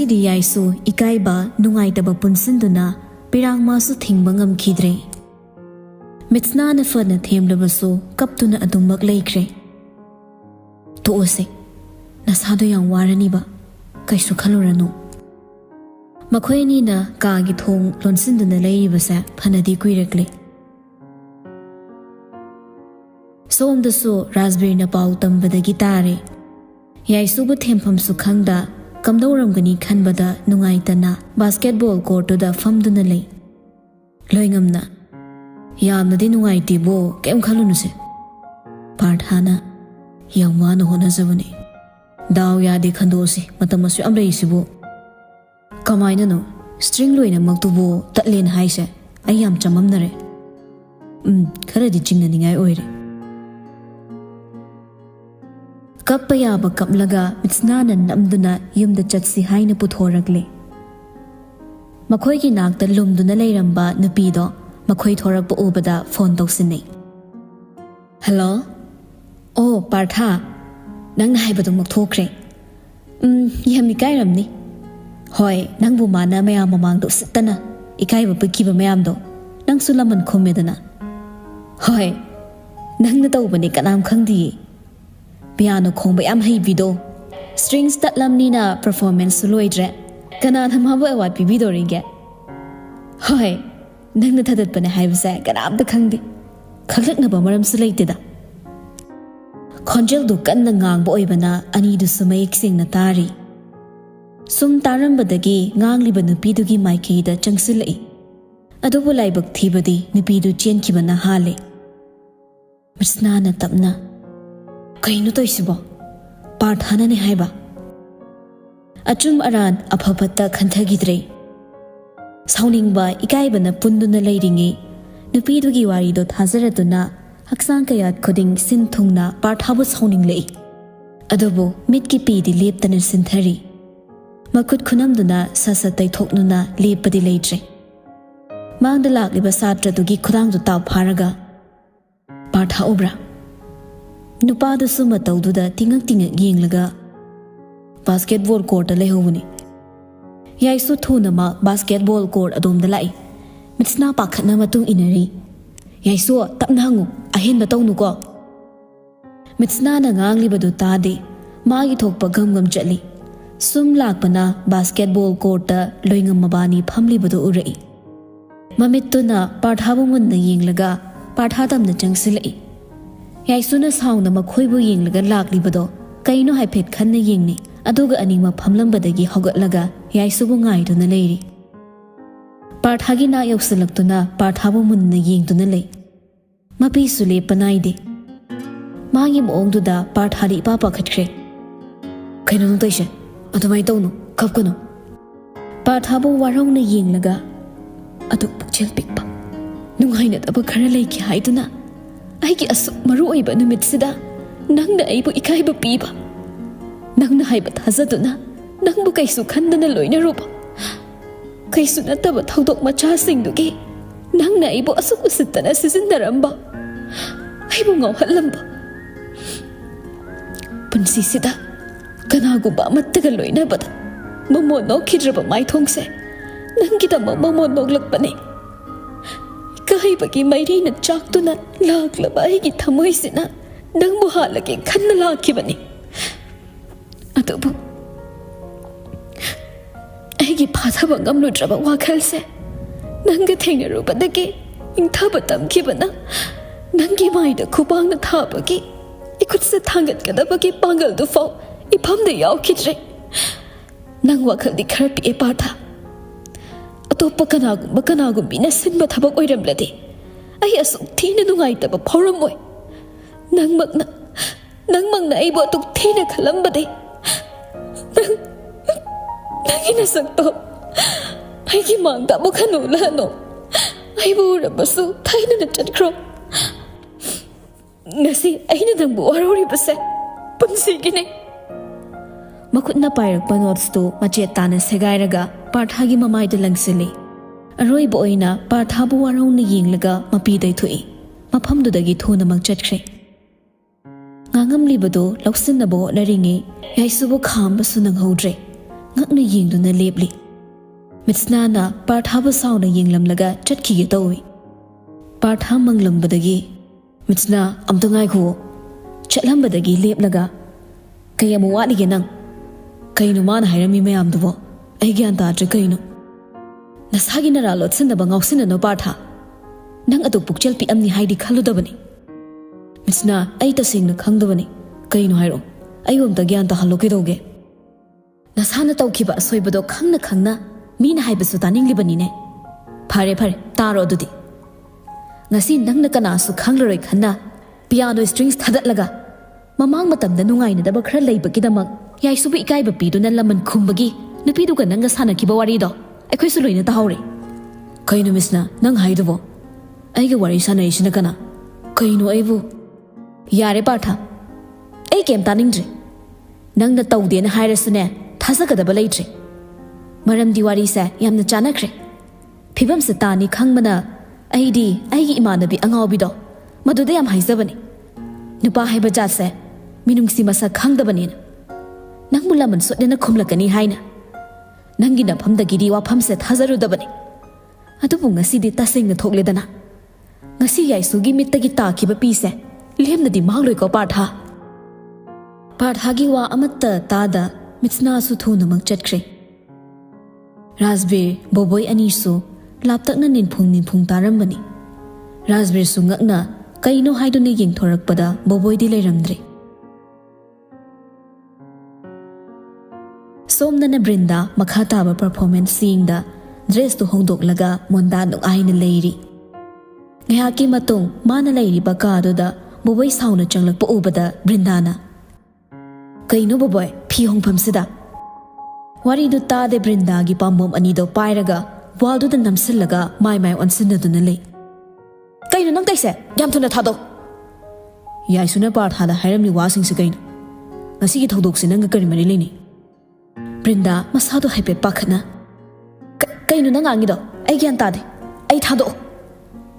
Ngasidi yaisu ikaiba nungaitaba punsinduna pirang masu thingba ngamkhidre. Mitsna na fadna themlabasu kaptuna adumak laikre. Tuose nasado yang warani ba kaisu khaluranu. Makhoi na kaagi thong lonsinduna lairibasa phanadi kuirakle. Somdasu raspberry na pau tambadagi tare. Yaisubu thempham sukhangda kamdauramgani khanbada nungaitana basketball court da famduna lei. Loingamna yamnadi nungaitibo kem khalunuse. Parthana yamwana honazabani. Daw yadi khandosi matamasu amreisibu. Kamaina no string loina maktubo tatlen haise ayam chamamnare. Kharadi chingna ningai oire. Kappa yaba kaplaga mitsnana namduna yumda chatsi haina puthoragle. Makhoi ki nakta lumduna leiramba nupido makhoi thorakpa ubada phone tawsinai. Hello? Oh, Partha. Nang na haibadu makthokre. Yam ikairamni. Hoi, nang bumana mayam mamangdo sittana. Ikaiba pakiba mayamdo. Nang sulaman khomedana. Hoi, nang na tawbani kanam khangdi. Piano khongba yam heibido. Strings tatlamni na performance suloidre. Kana thamaba award pibido ringe. Hoi, nang na thadatpane haibasa kanam da khangdi. Khalaknaba maram sulaitida. Khonjel du kanna ngangba oibana ani du sumayik sing na tari. Sum tarambadagi ngangliba nupidugi maikida changsilai. Adubu laibak thibadi nupidu chenkibana hale. Misnana tapna. Kainu toisibo. Parthana ne haiba. Achum aran aphapatta khanthagidre. Sauningba ikaibana punduna leiringi. Nupidugi warido thazaratuna haksang kayat khoding sinthungna Parthabu sauning lei. Adubu mitki pidi leptana sinthari. Makut khunamduna sasatai thoknuna lepadi leitre. Mangda lakliba satra dugi khudangdu taw pharaga. Partha obra. Nupada suma tawduda tingak yenglaga basketball court lehowuni. Yaisu thuna ma basketball court adomda lai. Mitsna pakhatna matung inari. Yaisu tapna hangu ahin batawnu ko. Mitsna na nganglibadu tade magi thokpa gam chali. Sum lakpana basketball court ta loingam mabani phamlibadu urai. Mamittuna Parthabu munna yenglaga Parthatamna changsilai. Yaisuna sauna makhoibu yenglaga laklibado kaino haiphet khanna yengni aduga anima phamlambadagi hogatlaga yaisubu ngaiduna leiri. Parthagi na yausilaktuna Parthabu munna yengduna lei. Mapi sule panaide. Magi moongduda Parthadi papa khatkre. Kaino nung taishe adumai tawnu khapkanu. Parthabu warongna yenglaga adu pukchel pikpa. Nunghaina taba khara leiki haiduna. Aiki asuk maru oiba numitsida nangna aibu ikaiba piba. Nangna haiba thazaduna nangbu kaisu khandana loina rupa. Kaisu nataba thaudok macha singdugi nangna aibu asuk usittana sisindaramba. Aibu ngawhatlamba. Punsisida kanagumba amattaga loina bada mamo nokhidraba maithongse nangidama mamo noglakpane. Kaibagi mairina chaktuna laklaba aigi thamoisina nangbu halage khanna lakhibani. Adubu aigi phathaba ngamludraba wakhalse nanga thengarubadagi ingthaba tamkhibana nangi maida khubangna thabagi ikutsa thangatkadabagi pangal du fau iphamda yaukidre. Nang wakhaldi khara pi Partha. Atoppa kanagumbi sinba thabak oiramladi ai asuk thina nungaitaba phauramoi. Nangmangna aibu atuk thina khalambadi. Nangina sakto aigi mangda bukhanu lano aibu urabasu thaina na chatkro. Ngasi aina nangbu waroribase punsigine. Makutna pairakpa notes to machet tana segairaga Parthagi mamaida langsili. Aroiba oina Parthabu warongna yenglaga mapidai thui. Maphamdudagi thuna magchatkre. Ngangamlibado lausinnaba hotnaringi yaisubu khambasu nanghodre. ngakna yengduna lepli Mitsnana Parthabu sauna yenglamlaga chatkhige tawi Partha manglambadagi Mitsna amta ngaikho chatlambadagi leplaga kayamu walige nang kaino mana hairami mayamdubo ai gyan tadre kaino nasagi nara lotsinda bangausin no Partha nang atu pukchel pi amni haidi khaludabani Mitsna ai tasingna khangdabani kaino hairo ai omta gyan ta haloke doge nasana tawkiba soibado khangna Mina haibasu taninglibani ne Phare taro dudi Ngasi nangna kanasu khanglaroi khanna piano strings thadatlaga mamang matamda nungaina daba khara leibagidamag yaisubi ikaiba piduna laman khumbagi nupiduga nanga sanakiba warido aikhoi su loina tahore kaino misna nang haidubo aiga wari sanaisina kana kaino aibu yare Partha ai kem taningdre nangna tawdena hairasune thasagadaba leitre Maram diwari sa yamna chanakre phibam se tani khangmana aidi aigi imanabi angawbido madude yam haizabani nupa haiba jat se minungsi masa khangdabani nangmula man sodena khumlakani haina nangi na phamdagi wa pham se thazarudabani adubu ngasi di tasing na thokledana ngasi yaisugi mittagi takiba pi se lemna di magloi ko Partha gi wa amatta tada Mitsna su thuna mang chatkre Razbir Boboy Anisu laptakna ninphung tarambani Razbir su ngakna kaino haiduna yengthorakpada Boboy di leiramdre Somnana Brinda makha taba performance singda dress tu hongdoklaga monda nuk aina leiri ngayaki matung mana leiri bakadoda Boboy sauna changlakpa ubada Brindana Kaino Boboy phi hongpham sida Wari du tade Brinda gi pambom anido pairaga waldu da namsillaga mai onsinaduna le Kaino nang taise yam thuna thado Yaisuna Partha da hairamni wasing se kaino ngasi gi thodok se nang kari mari leni Brinda masadu haipe pakhana Kaino nang angido ai gyan tade ai thado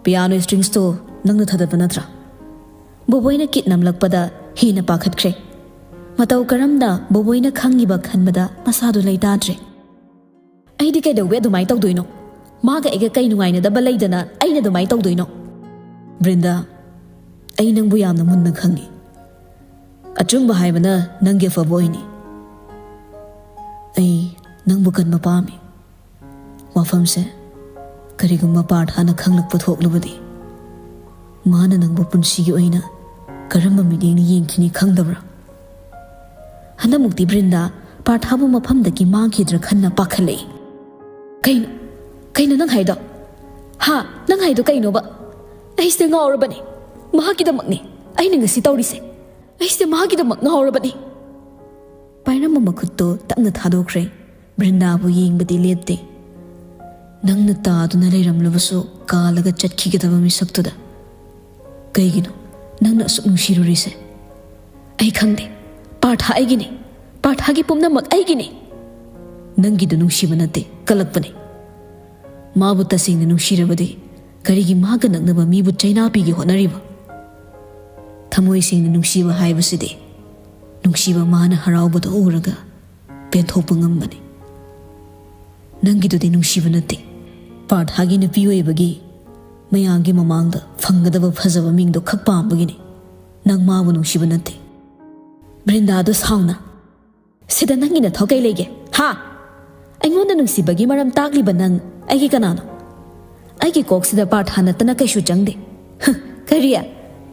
piano strings to nang thadaba natra Boboyna kit namlakpada hina pakhatkre Matau karamda Boboyna khangiba khanbada masadu leitadre Aidi kai dawe dumai tawdoino maga ega kai nungaina da balaidana aina dumai tawdoino Brinda ai nangbu yamna munna khangi achungba haibana nangge faboyni ai nangbu kan mapami wafamse karigumma Parthana khanglak pathoklubadi mana nangbu punsigi oina karamba mideni yengkhini khangdabra Hana mukti Brinda Parthabu mafamdagi mangkhidra khanna pakhalei Kaino nang haido Ha nang haido kaino ba Aise ngawrabani mahakidamakni aina ngasi tawrise Aise mahakidamak ngawrabani Pairama makhutto tapna thadokre Brinda bu yengbadi lepte Nangna taaduna leiramlabasu kaalaga chatkhigadaba misaktuda Kaigino nangna asuk nungsirurise Ai khangde Partha aigini Partha gi pumnamak aigini Nangidu nungsiba nate kalakpane Mabu tasingna nungsirabadi karigi maga naknaba mibu chainapigi honariba Thamoisingna nungsiba haibasidi nungsiba mana haraubada uraga penthokpa ngambani Nangidudi nungsiba nate Partha gi nupi oibagi mayangi mamangda fangadaba phajaba mingdo khak pambagini nang mabu nungsiba nate Brinda do sauna Sida nangina thokai lege ha Aingonda nungsibagi maram takliba nang aigi kanano Aigi koksida Parthana tana kaishu changde Kariya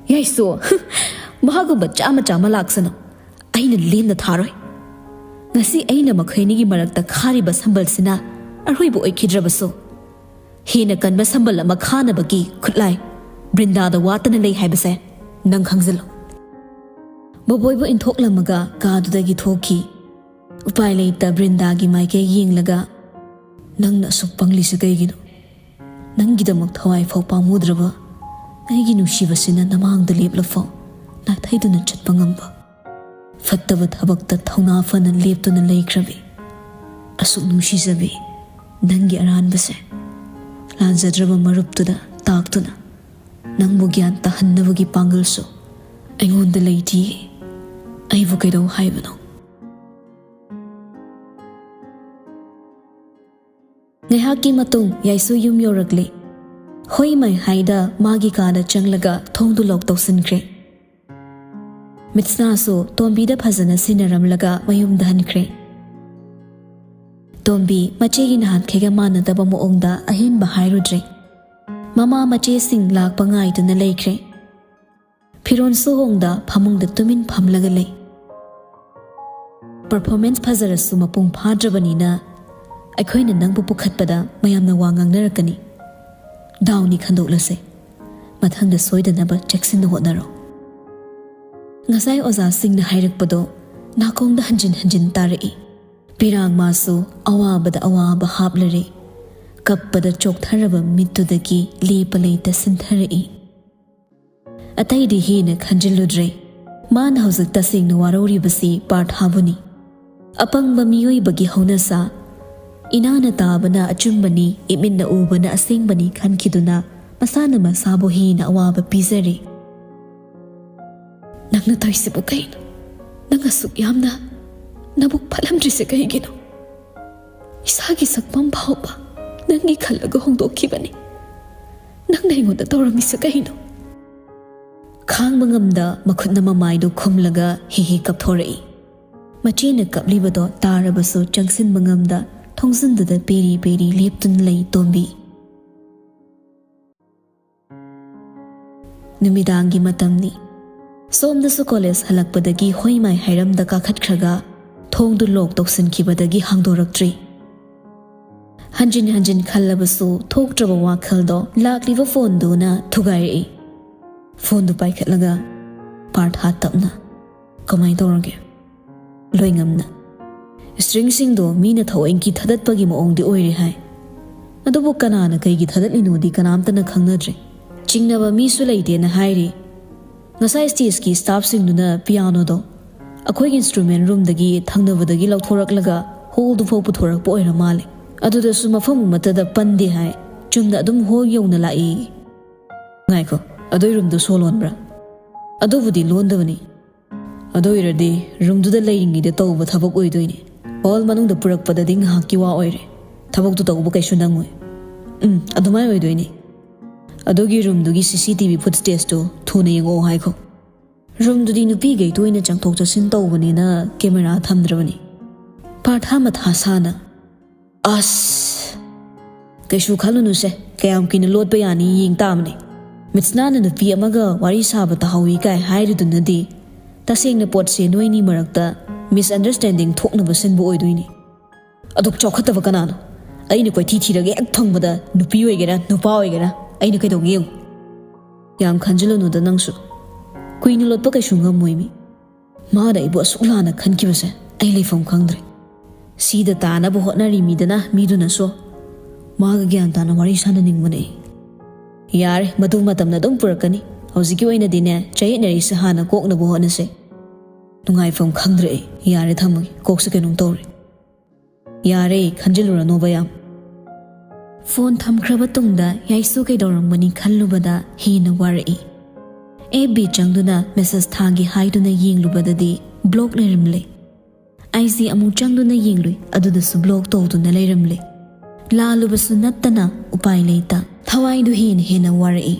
yaiso mahagumba chama laksano Aina lemna tharoi Ngasi aina makhainigi marakta khariba sambalsina arhoibu oikhidrabaso Hina kanba sambal ama khanabagi khutlai Brinda da watana lei haibase nang khangzalo Boboybu inthoklammaga kaadudagi thoki Upai leita Brinda gi maike yenglaga nangna asuk panglise kaigino nangidamak thawai fau pamudraba aigi nungsibasina namangda leplafo nathaiduna chatpa ngamba fattaba thabakta thawna fana leptuna leikhrabi asuk nungsijabi nangi aranbase lanjadraba maruptuda taktuna nangbu gyan tahannabagi pangalso aingonda leiti aibu kaidau haibano ꯉꯥꯏꯍꯥꯛꯀꯤ ꯃꯇꯨꯡ ꯌꯥꯏꯁꯨ ꯌꯨꯝ ꯌꯧꯔꯛꯂꯤ ꯍꯣꯏ ꯃꯥꯏ ꯍꯥꯏꯗ ꯃꯥꯒꯤ ꯀꯥꯗ ꯆꯪꯂꯒ ꯊꯣꯡꯗꯨ ꯂꯣꯛ ꯇꯧꯁꯤꯟꯈ꯭ꯔꯦ ꯃꯤꯠꯁꯅꯥꯁꯨ ꯇꯣꯝꯕꯤꯗ ꯐꯖꯅ ꯁꯤꯟꯅꯔꯝꯂꯒ ꯃꯌꯨꯝꯗ ꯍꯟꯈ꯭ꯔꯦ ꯇꯣꯝꯕꯤ ꯃꯆꯦꯒꯤ ꯅꯍꯥꯟꯈꯩꯒ ꯃꯥꯟꯅꯗꯕ ꯃꯑꯣꯡꯗ ꯑꯍꯦꯟꯕ ꯍꯥꯏꯔꯨꯗ꯭ꯔꯦ ꯃꯃꯥ ꯃꯆꯦꯁꯤꯡ ꯂꯥꯛꯄ ꯉꯥꯏꯗꯨꯅ ꯂꯩꯈ꯭ꯔꯦ ꯐꯤꯔꯣꯟ ꯁꯨꯍꯣꯡꯗ ꯐꯃꯨꯡꯗ ꯇꯨꯃꯤꯟ ꯐꯝꯂꯒ ꯂꯩ ꯄꯔꯐꯣꯔꯃꯦꯟꯁ ꯐꯖꯔꯁꯨ ꯃꯄꯨꯡ ꯐꯥꯗ꯭ꯔꯕꯅꯤꯅ ꯑꯩꯈꯣꯏꯅ ꯅꯪꯕꯨ ꯄꯨꯈꯠꯄꯗ ꯃꯌꯥꯝꯅ ꯋꯥ ꯉꯥꯡꯅꯔꯛꯀꯅꯤ ꯗꯥꯎꯅꯤ ꯈꯟꯗꯣꯛꯂꯁꯦ ꯃꯊꯪꯗ ꯁꯣꯏꯗꯅꯕ ꯆꯦꯛꯁꯤꯟꯅ ꯍꯣꯠꯅꯔꯣ ꯉꯁꯥꯏ ꯑꯣꯖꯥꯁꯤꯡꯅ ꯍꯥꯏꯔꯛꯄꯗꯣ ꯅꯥꯀꯣꯡꯗ ꯍꯟꯖꯤꯟ ꯍꯟꯖꯤꯟ ꯇꯥꯔꯛꯏ ꯄꯤꯔꯥꯡ ꯃꯥꯁꯨ ꯑꯋꯥꯕꯗ ꯑꯋꯥꯕ ꯍꯥꯞꯂꯔꯦ ꯀꯞꯄꯗ ꯆꯣꯛꯊꯔꯕ ꯃꯤꯠꯇꯨꯗꯒꯤ ꯂꯦꯞꯄ ꯂꯩꯇ ꯁꯤꯟꯊꯔꯛꯏ ꯑꯇꯩꯗꯤ ꯍꯦꯟꯅ ꯈꯟꯖꯤꯜꯂꯨꯗ꯭ꯔꯦ ꯃꯥꯅ ꯍꯧꯖꯤꯛ ꯇꯁꯦꯡꯅ ꯋꯥꯔꯧꯔꯤꯕꯁꯤ ꯄꯥꯔꯊꯥꯕꯨꯅꯤ ꯑꯄꯪꯕ ꯃꯤꯑꯣꯏꯕꯒꯤ ꯍꯧꯅꯁꯥ ꯏꯅꯥꯅ ꯇꯥꯕꯅ ꯑꯆꯨꯝꯕꯅꯤ ꯏꯃꯤꯠꯅ ꯎꯕꯅ ꯑꯁꯦꯡꯕꯅꯤ ꯈꯟꯈꯤꯗꯨꯅ ꯃꯁꯥꯅ ꯃꯁꯥꯕꯨ ꯍꯦꯟꯅ ꯑꯋꯥꯕ ꯄꯤꯖꯔꯦ ꯅꯪꯅ ꯇꯧꯔꯤꯁꯤꯕꯨ ꯀꯩꯅꯣ ꯅꯪ ꯑꯁꯨꯛ ꯌꯥꯝꯅ ꯅꯕꯨꯛ ꯐꯠꯂꯝꯗ꯭ꯔꯤꯁꯦ ꯀꯩꯒꯤꯅꯣ ꯏꯁꯥꯒꯤ ꯁꯛꯐꯝ ꯐꯥꯎꯕ ꯅꯪꯒꯤ ꯈꯜꯂꯒ ꯍꯣꯡꯗꯣꯛꯈꯤꯕꯅꯤ ꯅꯪꯅ ꯑꯩꯉꯣꯟꯗ ꯇꯧꯔꯝꯃꯤꯁꯦ ꯀꯩꯅꯣ ꯈꯥꯡꯕ ꯉꯝꯗ ꯃꯈꯨꯠꯅ ꯃꯃꯥꯏꯗꯨ ꯈꯨꯝꯂꯒ ꯍꯦ ꯀꯞꯊꯣꯔꯛꯏ ꯃꯆꯦꯅ ꯀꯞꯂꯤꯕꯗꯣ ꯇꯥꯔꯕꯁꯨ ꯆꯪꯁꯤꯟꯕ ꯉꯝꯗ ꯊꯣꯡꯖꯤꯟꯗꯨꯗ ꯄꯦꯔꯤ ꯄꯦꯔꯤ ꯂꯦꯞꯇꯨꯅ ꯂꯩ ꯇꯣꯝꯕꯤ ꯅꯨꯃꯤꯗꯥꯡꯒꯤ ꯃꯇꯝꯅꯤ ꯁꯣꯝꯗꯁꯨ ꯀꯣꯂꯦꯖ ꯍꯜꯂꯛꯄꯗꯒꯤ ꯍꯣꯏꯃꯥꯏ ꯍꯥꯏꯔꯝꯗ ꯀꯥꯈꯠꯈ꯭ꯔꯒ ꯊꯣꯡꯗꯨ ꯂꯣꯛ ꯇꯧꯁꯤꯟꯈꯤꯕꯗꯒꯤ ꯍꯥꯡꯗꯣꯔꯛꯇ꯭ꯔꯤ ꯍꯟꯖꯤꯟ ꯍꯟꯖꯤन ꯈꯜꯂꯕꯁꯨ ꯊꯣꯛꯇ꯭ꯔꯕ ꯋꯥꯈꯜꯗꯣ ꯂꯥꯛꯂꯤꯕ ꯐꯣꯟꯗꯨꯅ ꯊꯨꯒꯥꯏꯔꯛꯏ ꯐꯣꯟꯗꯨ ꯄꯥꯏꯈꯠꯂꯒ ꯄꯥꯔꯊꯥ ꯇꯞꯅ ꯀꯃꯥꯏꯅ ꯇꯧꯔꯒꯦ ꯂꯣꯏꯉꯝꯅ ꯁ꯭ꯇ꯭ꯔꯤꯡꯁꯤꯡꯗꯣ ꯃꯤꯅ ꯊꯑꯣꯏꯀꯤ ꯊꯗꯠꯄꯒꯤ ꯃꯑꯣꯡꯗꯤ ꯑꯣꯏꯔꯦ ꯍꯥꯏ ꯑꯗꯨꯕꯨ ꯀꯅꯥꯅ ꯀꯩꯒꯤ ꯊꯗꯠꯂꯤꯅꯣꯗꯤ ꯀꯅꯥꯝꯇꯅ ꯈꯪꯅꯗ꯭ꯔꯦ ꯆꯤꯡꯅꯕ ꯃꯤꯁꯨ ꯂꯩꯇꯦꯅ ꯍꯥꯏꯔꯤ ꯉꯁꯥꯏ ꯁ꯭ꯇꯦꯖꯀꯤ ꯁ꯭ꯇꯥꯐꯁꯤꯡꯗꯨꯅ ꯄꯤꯌꯥꯅꯣꯗꯣ ꯑꯩꯈꯣꯏꯒꯤ ꯏꯟꯁꯇ꯭ꯔꯨꯃꯦꯟ ꯔꯨꯝꯗꯒꯤ ꯊꯪꯅꯕꯗꯒꯤ ꯂꯧꯊꯣꯔꯛꯂꯒ ꯍꯣꯜꯗꯨꯐꯥꯎ ꯄꯨꯊꯣꯔꯛꯄ ꯑꯣꯏꯔ ꯃꯥꯜꯂꯦ ꯑꯗꯨꯗꯁꯨ ꯃꯐꯝ ꯑꯃꯠꯇꯗ ꯄꯟꯗꯦ ꯍꯥꯏ ꯆꯨꯝꯅ ꯑꯗꯨꯝ ꯍꯣꯜ ꯌꯧꯅ ꯂꯥꯛꯏ ꯉꯥꯏꯈꯣ ꯑꯗꯨꯏ ꯔꯨꯝꯗꯣ ꯁꯣ ꯂꯣꯟꯕ꯭ꯔꯥ ꯑꯗꯨꯕꯨꯗꯤ ꯂꯣꯟꯗꯕꯅꯤ ꯑꯗꯨ ꯑꯣꯏꯔꯗꯤ ꯔꯨꯝꯗꯨꯗ ꯂꯩꯔꯤꯉꯩꯗ ꯇꯧꯕ ꯊꯕꯛ ꯑꯣꯏꯗꯣꯏꯅꯤ ꯍꯣꯜ ꯃꯅꯨꯡꯗ ꯄꯨꯔꯛꯄꯗꯗꯤ ꯉꯥꯏꯍꯥꯛꯀꯤ ꯋꯥ ꯑꯣꯏꯔꯦ ꯊꯕꯛꯇꯨ ꯇꯧꯕ ꯀꯩꯁꯨ ꯅꯪꯉꯣꯏ ꯑꯗꯨꯃꯥꯏꯅ ꯑꯣꯏꯗꯣꯏꯅꯤ ꯑꯗꯨꯒꯤ ꯔꯨꯝꯗꯨꯒꯤ CCTV ꯐꯨꯠꯁꯇꯦꯖꯇꯨ ꯊꯨꯅ ꯌꯦꯡꯉꯛꯑꯣ ꯍꯥꯏꯈꯣ ꯔꯨꯝꯗꯨꯗꯤ ꯅꯨꯄꯤꯒꯩ ꯇꯣꯏꯅ ꯆꯪꯊꯣꯛ ꯆꯪꯁꯤꯟ ꯇꯧꯕꯅꯤꯅ ꯀꯦꯃꯦꯔꯥ ꯊꯝꯗ꯭ꯔꯕꯅꯤ ꯄꯥꯔꯊꯥ ꯃꯊꯥ ꯁꯥꯅ ꯑꯁ ꯀꯩꯁꯨ ꯈꯜꯂꯨꯅꯨꯁꯦ ꯀꯌꯥꯝ ꯀꯨꯏꯅ ꯂꯣꯠꯄ ꯌꯥꯅꯤ ꯌꯦꯡ ꯇꯥꯕꯅꯤ ꯃꯤꯠꯁꯅꯥꯅ ꯅꯨꯄꯤ ꯑꯃꯒ ꯋꯥꯔꯤ ꯁꯥꯕ ꯇꯥꯍꯧꯏ ꯀꯥꯏ ꯍꯥꯏꯔꯤꯗꯨꯅꯗꯤ ꯇꯁꯦꯡꯅ ꯄꯣꯠꯁꯦ ꯅꯣꯏꯅꯤ ꯃꯔꯛꯇ ꯃꯤꯁꯑꯟꯗꯔꯁꯇꯦꯟꯗꯤꯡ ꯊꯣꯛꯅꯕ ꯁꯤꯟꯕ ꯑꯣꯏꯗꯣꯏꯅꯤ ꯑꯗꯨꯛ ꯆꯥꯎꯈꯠꯇꯕ ꯀꯅꯥꯅꯣ ꯑꯩꯅ ꯀꯣꯏꯊꯤ ꯊꯤꯔꯒ ꯍꯦꯛ ꯐꯪꯕꯗ ꯅꯨꯄꯤ ꯑꯣꯏꯒꯦꯔꯥ ꯅꯨꯄꯥ ꯑꯣꯏꯒꯦꯔꯥ ꯑꯩꯅ ꯀꯩꯗꯧꯒꯦ ꯌꯦꯡꯉꯨ ꯌꯥꯝ ꯈꯟꯖꯤꯜꯂꯨꯅꯨꯗ ꯅꯪꯁꯨ ꯀꯨꯏꯅ ꯂꯣꯠꯄ ꯀꯩꯁꯨ ꯉꯝꯃꯣꯏꯃꯤ ꯃꯥꯅ ꯑꯩꯕꯨ ꯑꯁꯨꯛ ꯂꯥꯟꯅ ꯈꯟꯈꯤꯕꯁꯦ ꯑꯩ ꯂꯩꯐꯝ ꯈꯪꯗ꯭ꯔꯦ ꯁꯤꯗ ꯇꯥꯅꯕ ꯍꯣꯠꯅꯔꯤ ꯃꯤꯗꯅ ꯃꯤꯗꯨꯅꯁꯨ ꯃꯥꯒ ꯒ꯭ꯌꯥꯟ ꯇꯥꯅ ꯋꯥꯔꯤ ꯁꯥꯟꯅꯅꯤꯡꯕꯅꯦ ꯌꯥꯔꯦ ꯃꯇꯨꯡ ꯃꯇꯝꯅ ꯑꯗꯨꯝ ꯄꯨꯔꯛꯀꯅꯤ ꯍꯧꯖꯤꯛꯀꯤ ꯑꯣꯏꯅꯗꯤꯅꯦ ꯆꯌꯦꯠꯅꯔꯤꯁꯦ ꯍꯥꯟꯅ ꯀꯣꯛꯅꯕ ꯍꯣꯠꯅꯁꯦ ꯅꯨꯡꯉꯥꯏꯐꯝ ꯈꯪꯗ꯭ꯔꯦ ꯑꯩ ꯌꯥꯔꯦ ꯊꯝꯃꯒꯦ ꯀꯣꯛꯁꯦ ꯀꯩꯅꯣꯝ ꯇꯧꯔꯦ ꯌꯥꯔꯦ ꯈꯟꯖꯤꯜꯂꯨꯔꯅꯣꯕ ꯌꯥꯝ ꯐꯣꯟ ꯊꯝꯈ꯭ꯔꯕ ꯇꯨꯡꯗ ꯌꯥꯏꯁꯨ ꯀꯩꯗꯧꯔꯝꯒꯅꯤ ꯈꯜꯂꯨꯕꯗ ꯍꯦꯟꯅ ꯋꯥꯔꯛꯏ FB ꯆꯪꯗꯨꯅ ꯃꯦꯁꯦꯖ ꯊꯥꯒꯦ ꯍꯥꯏꯗꯨꯅ ꯌꯦꯡꯂꯨꯕꯗꯗꯤ ꯕ꯭ꯂꯣꯛ ꯂꯩꯔꯝꯂꯦ IG ꯑꯃꯨꯛ ꯆꯪꯗꯨꯅ ꯌꯦꯡꯂꯨꯏ ꯑꯗꯨꯗꯁꯨ ꯕ꯭ꯂꯣꯛ ꯇꯧꯗꯨꯅ ꯂꯩꯔꯝꯂꯦ ꯂꯥꯜꯂꯨꯕꯁꯨ ꯅꯠꯇꯅ ꯎꯄꯥꯏ ꯂꯩꯇ ꯊꯋꯥꯏꯗꯨ ꯍꯦꯟꯅ ꯋꯥꯔꯛꯏ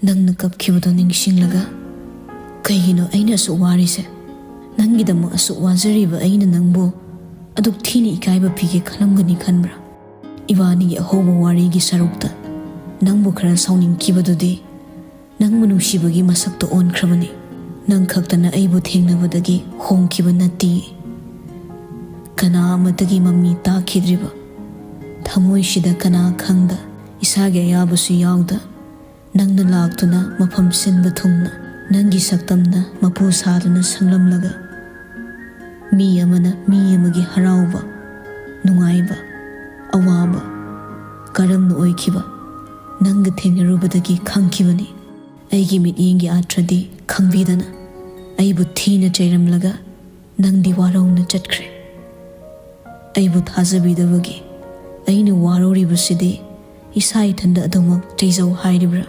ꯅꯪꯅ ꯀꯞꯈꯤꯕꯗꯣ ꯅꯤꯡꯁꯤꯡꯂꯒ ꯀꯩꯒꯤꯅꯣ ꯑꯩꯅ ꯑꯁꯨꯛ ꯋꯥꯔꯤꯁꯦ ꯅꯪꯒꯤꯗꯃꯛ ꯑꯁꯨꯛ ꯋꯥꯖꯔꯤꯕ ꯑꯩꯅ ꯅꯪꯕꯨ ꯑꯗꯨꯛ ꯊꯤꯅ ꯏꯀꯥꯏꯕ ꯄꯤꯒꯦ ꯈꯜꯂꯝꯒꯅꯤ ꯈꯟꯕ꯭ꯔꯥ ꯏꯕꯥꯅꯤꯒꯤ ꯑꯍꯧꯕ ꯋꯥꯔꯤꯒꯤ ꯁꯔꯨꯛꯇ ꯅꯪꯕꯨ ꯈꯔ ꯁꯥꯎꯅꯤꯡꯈꯤꯕꯗꯨꯗꯤ ꯅꯪꯕꯨ ꯅꯨꯡꯁꯤꯕꯒꯤ ꯃꯁꯛꯇ ꯑꯣꯟꯈ꯭ꯔꯕꯅꯤ ꯅꯪ ꯈꯛꯇꯅ ꯑꯩꯕꯨ ꯊꯦꯡꯅꯕꯗꯒꯤ ꯍꯣꯡꯈꯤꯕ ꯅꯠꯇꯦ ꯀꯅꯥ ꯑꯃꯗꯒꯤ ꯃꯃꯤ ꯇꯥꯈꯤꯗ꯭ꯔꯤꯕ ꯊꯃꯣꯏꯁꯤꯗ ꯀꯅꯥ ꯈꯪꯗ ꯏꯁꯥꯒꯤ ꯑꯌꯥꯕꯁꯨ ꯌꯥꯎꯗ ꯅꯪꯅ ꯂꯥꯛꯇꯨꯅ ꯃꯐꯝ ꯁꯤꯟꯕ ꯊꯨꯡꯅ ꯅꯪꯒꯤ ꯁꯛꯇꯝꯅ ꯃꯄꯨ ꯁꯥꯗꯨꯅ ꯁꯪꯂꯝꯂꯒ ꯃꯤ ꯑꯃꯅ ꯃꯤ ꯑꯃꯒꯤ ꯍꯔꯥꯎꯕ ꯅꯨꯡꯉꯥꯏꯕ ꯑꯋꯥꯕ ꯀꯔꯝꯅ ꯑꯣꯏꯈꯤꯕ ꯅꯪꯒ ꯊꯦꯡꯅꯔꯨꯕꯗꯒꯤ ꯈꯪꯈꯤꯕꯅꯤ ꯑꯩꯒꯤ ꯃꯤꯠꯌꯦꯡꯒꯤ ꯑꯥꯔꯊꯗꯤ ꯈꯪꯕꯤꯗꯅ ꯑꯩꯕꯨ ꯊꯤꯅ ꯆꯩꯔꯝꯂꯒ ꯅꯪꯗꯤ ꯋꯥꯔꯧꯅ ꯆꯠꯈ꯭ꯔꯦ ꯑꯩꯕꯨ ꯊꯥꯖꯕꯤꯗꯕꯒꯤ ꯑꯩꯅ ꯋꯥꯔꯧꯔꯤꯕꯁꯤꯗꯤ ꯏꯁꯥ ꯏꯊꯟꯗ ꯑꯗꯨꯃꯛ ꯆꯩꯖꯧ ꯍꯥꯏꯔꯤꯕ꯭ꯔꯥ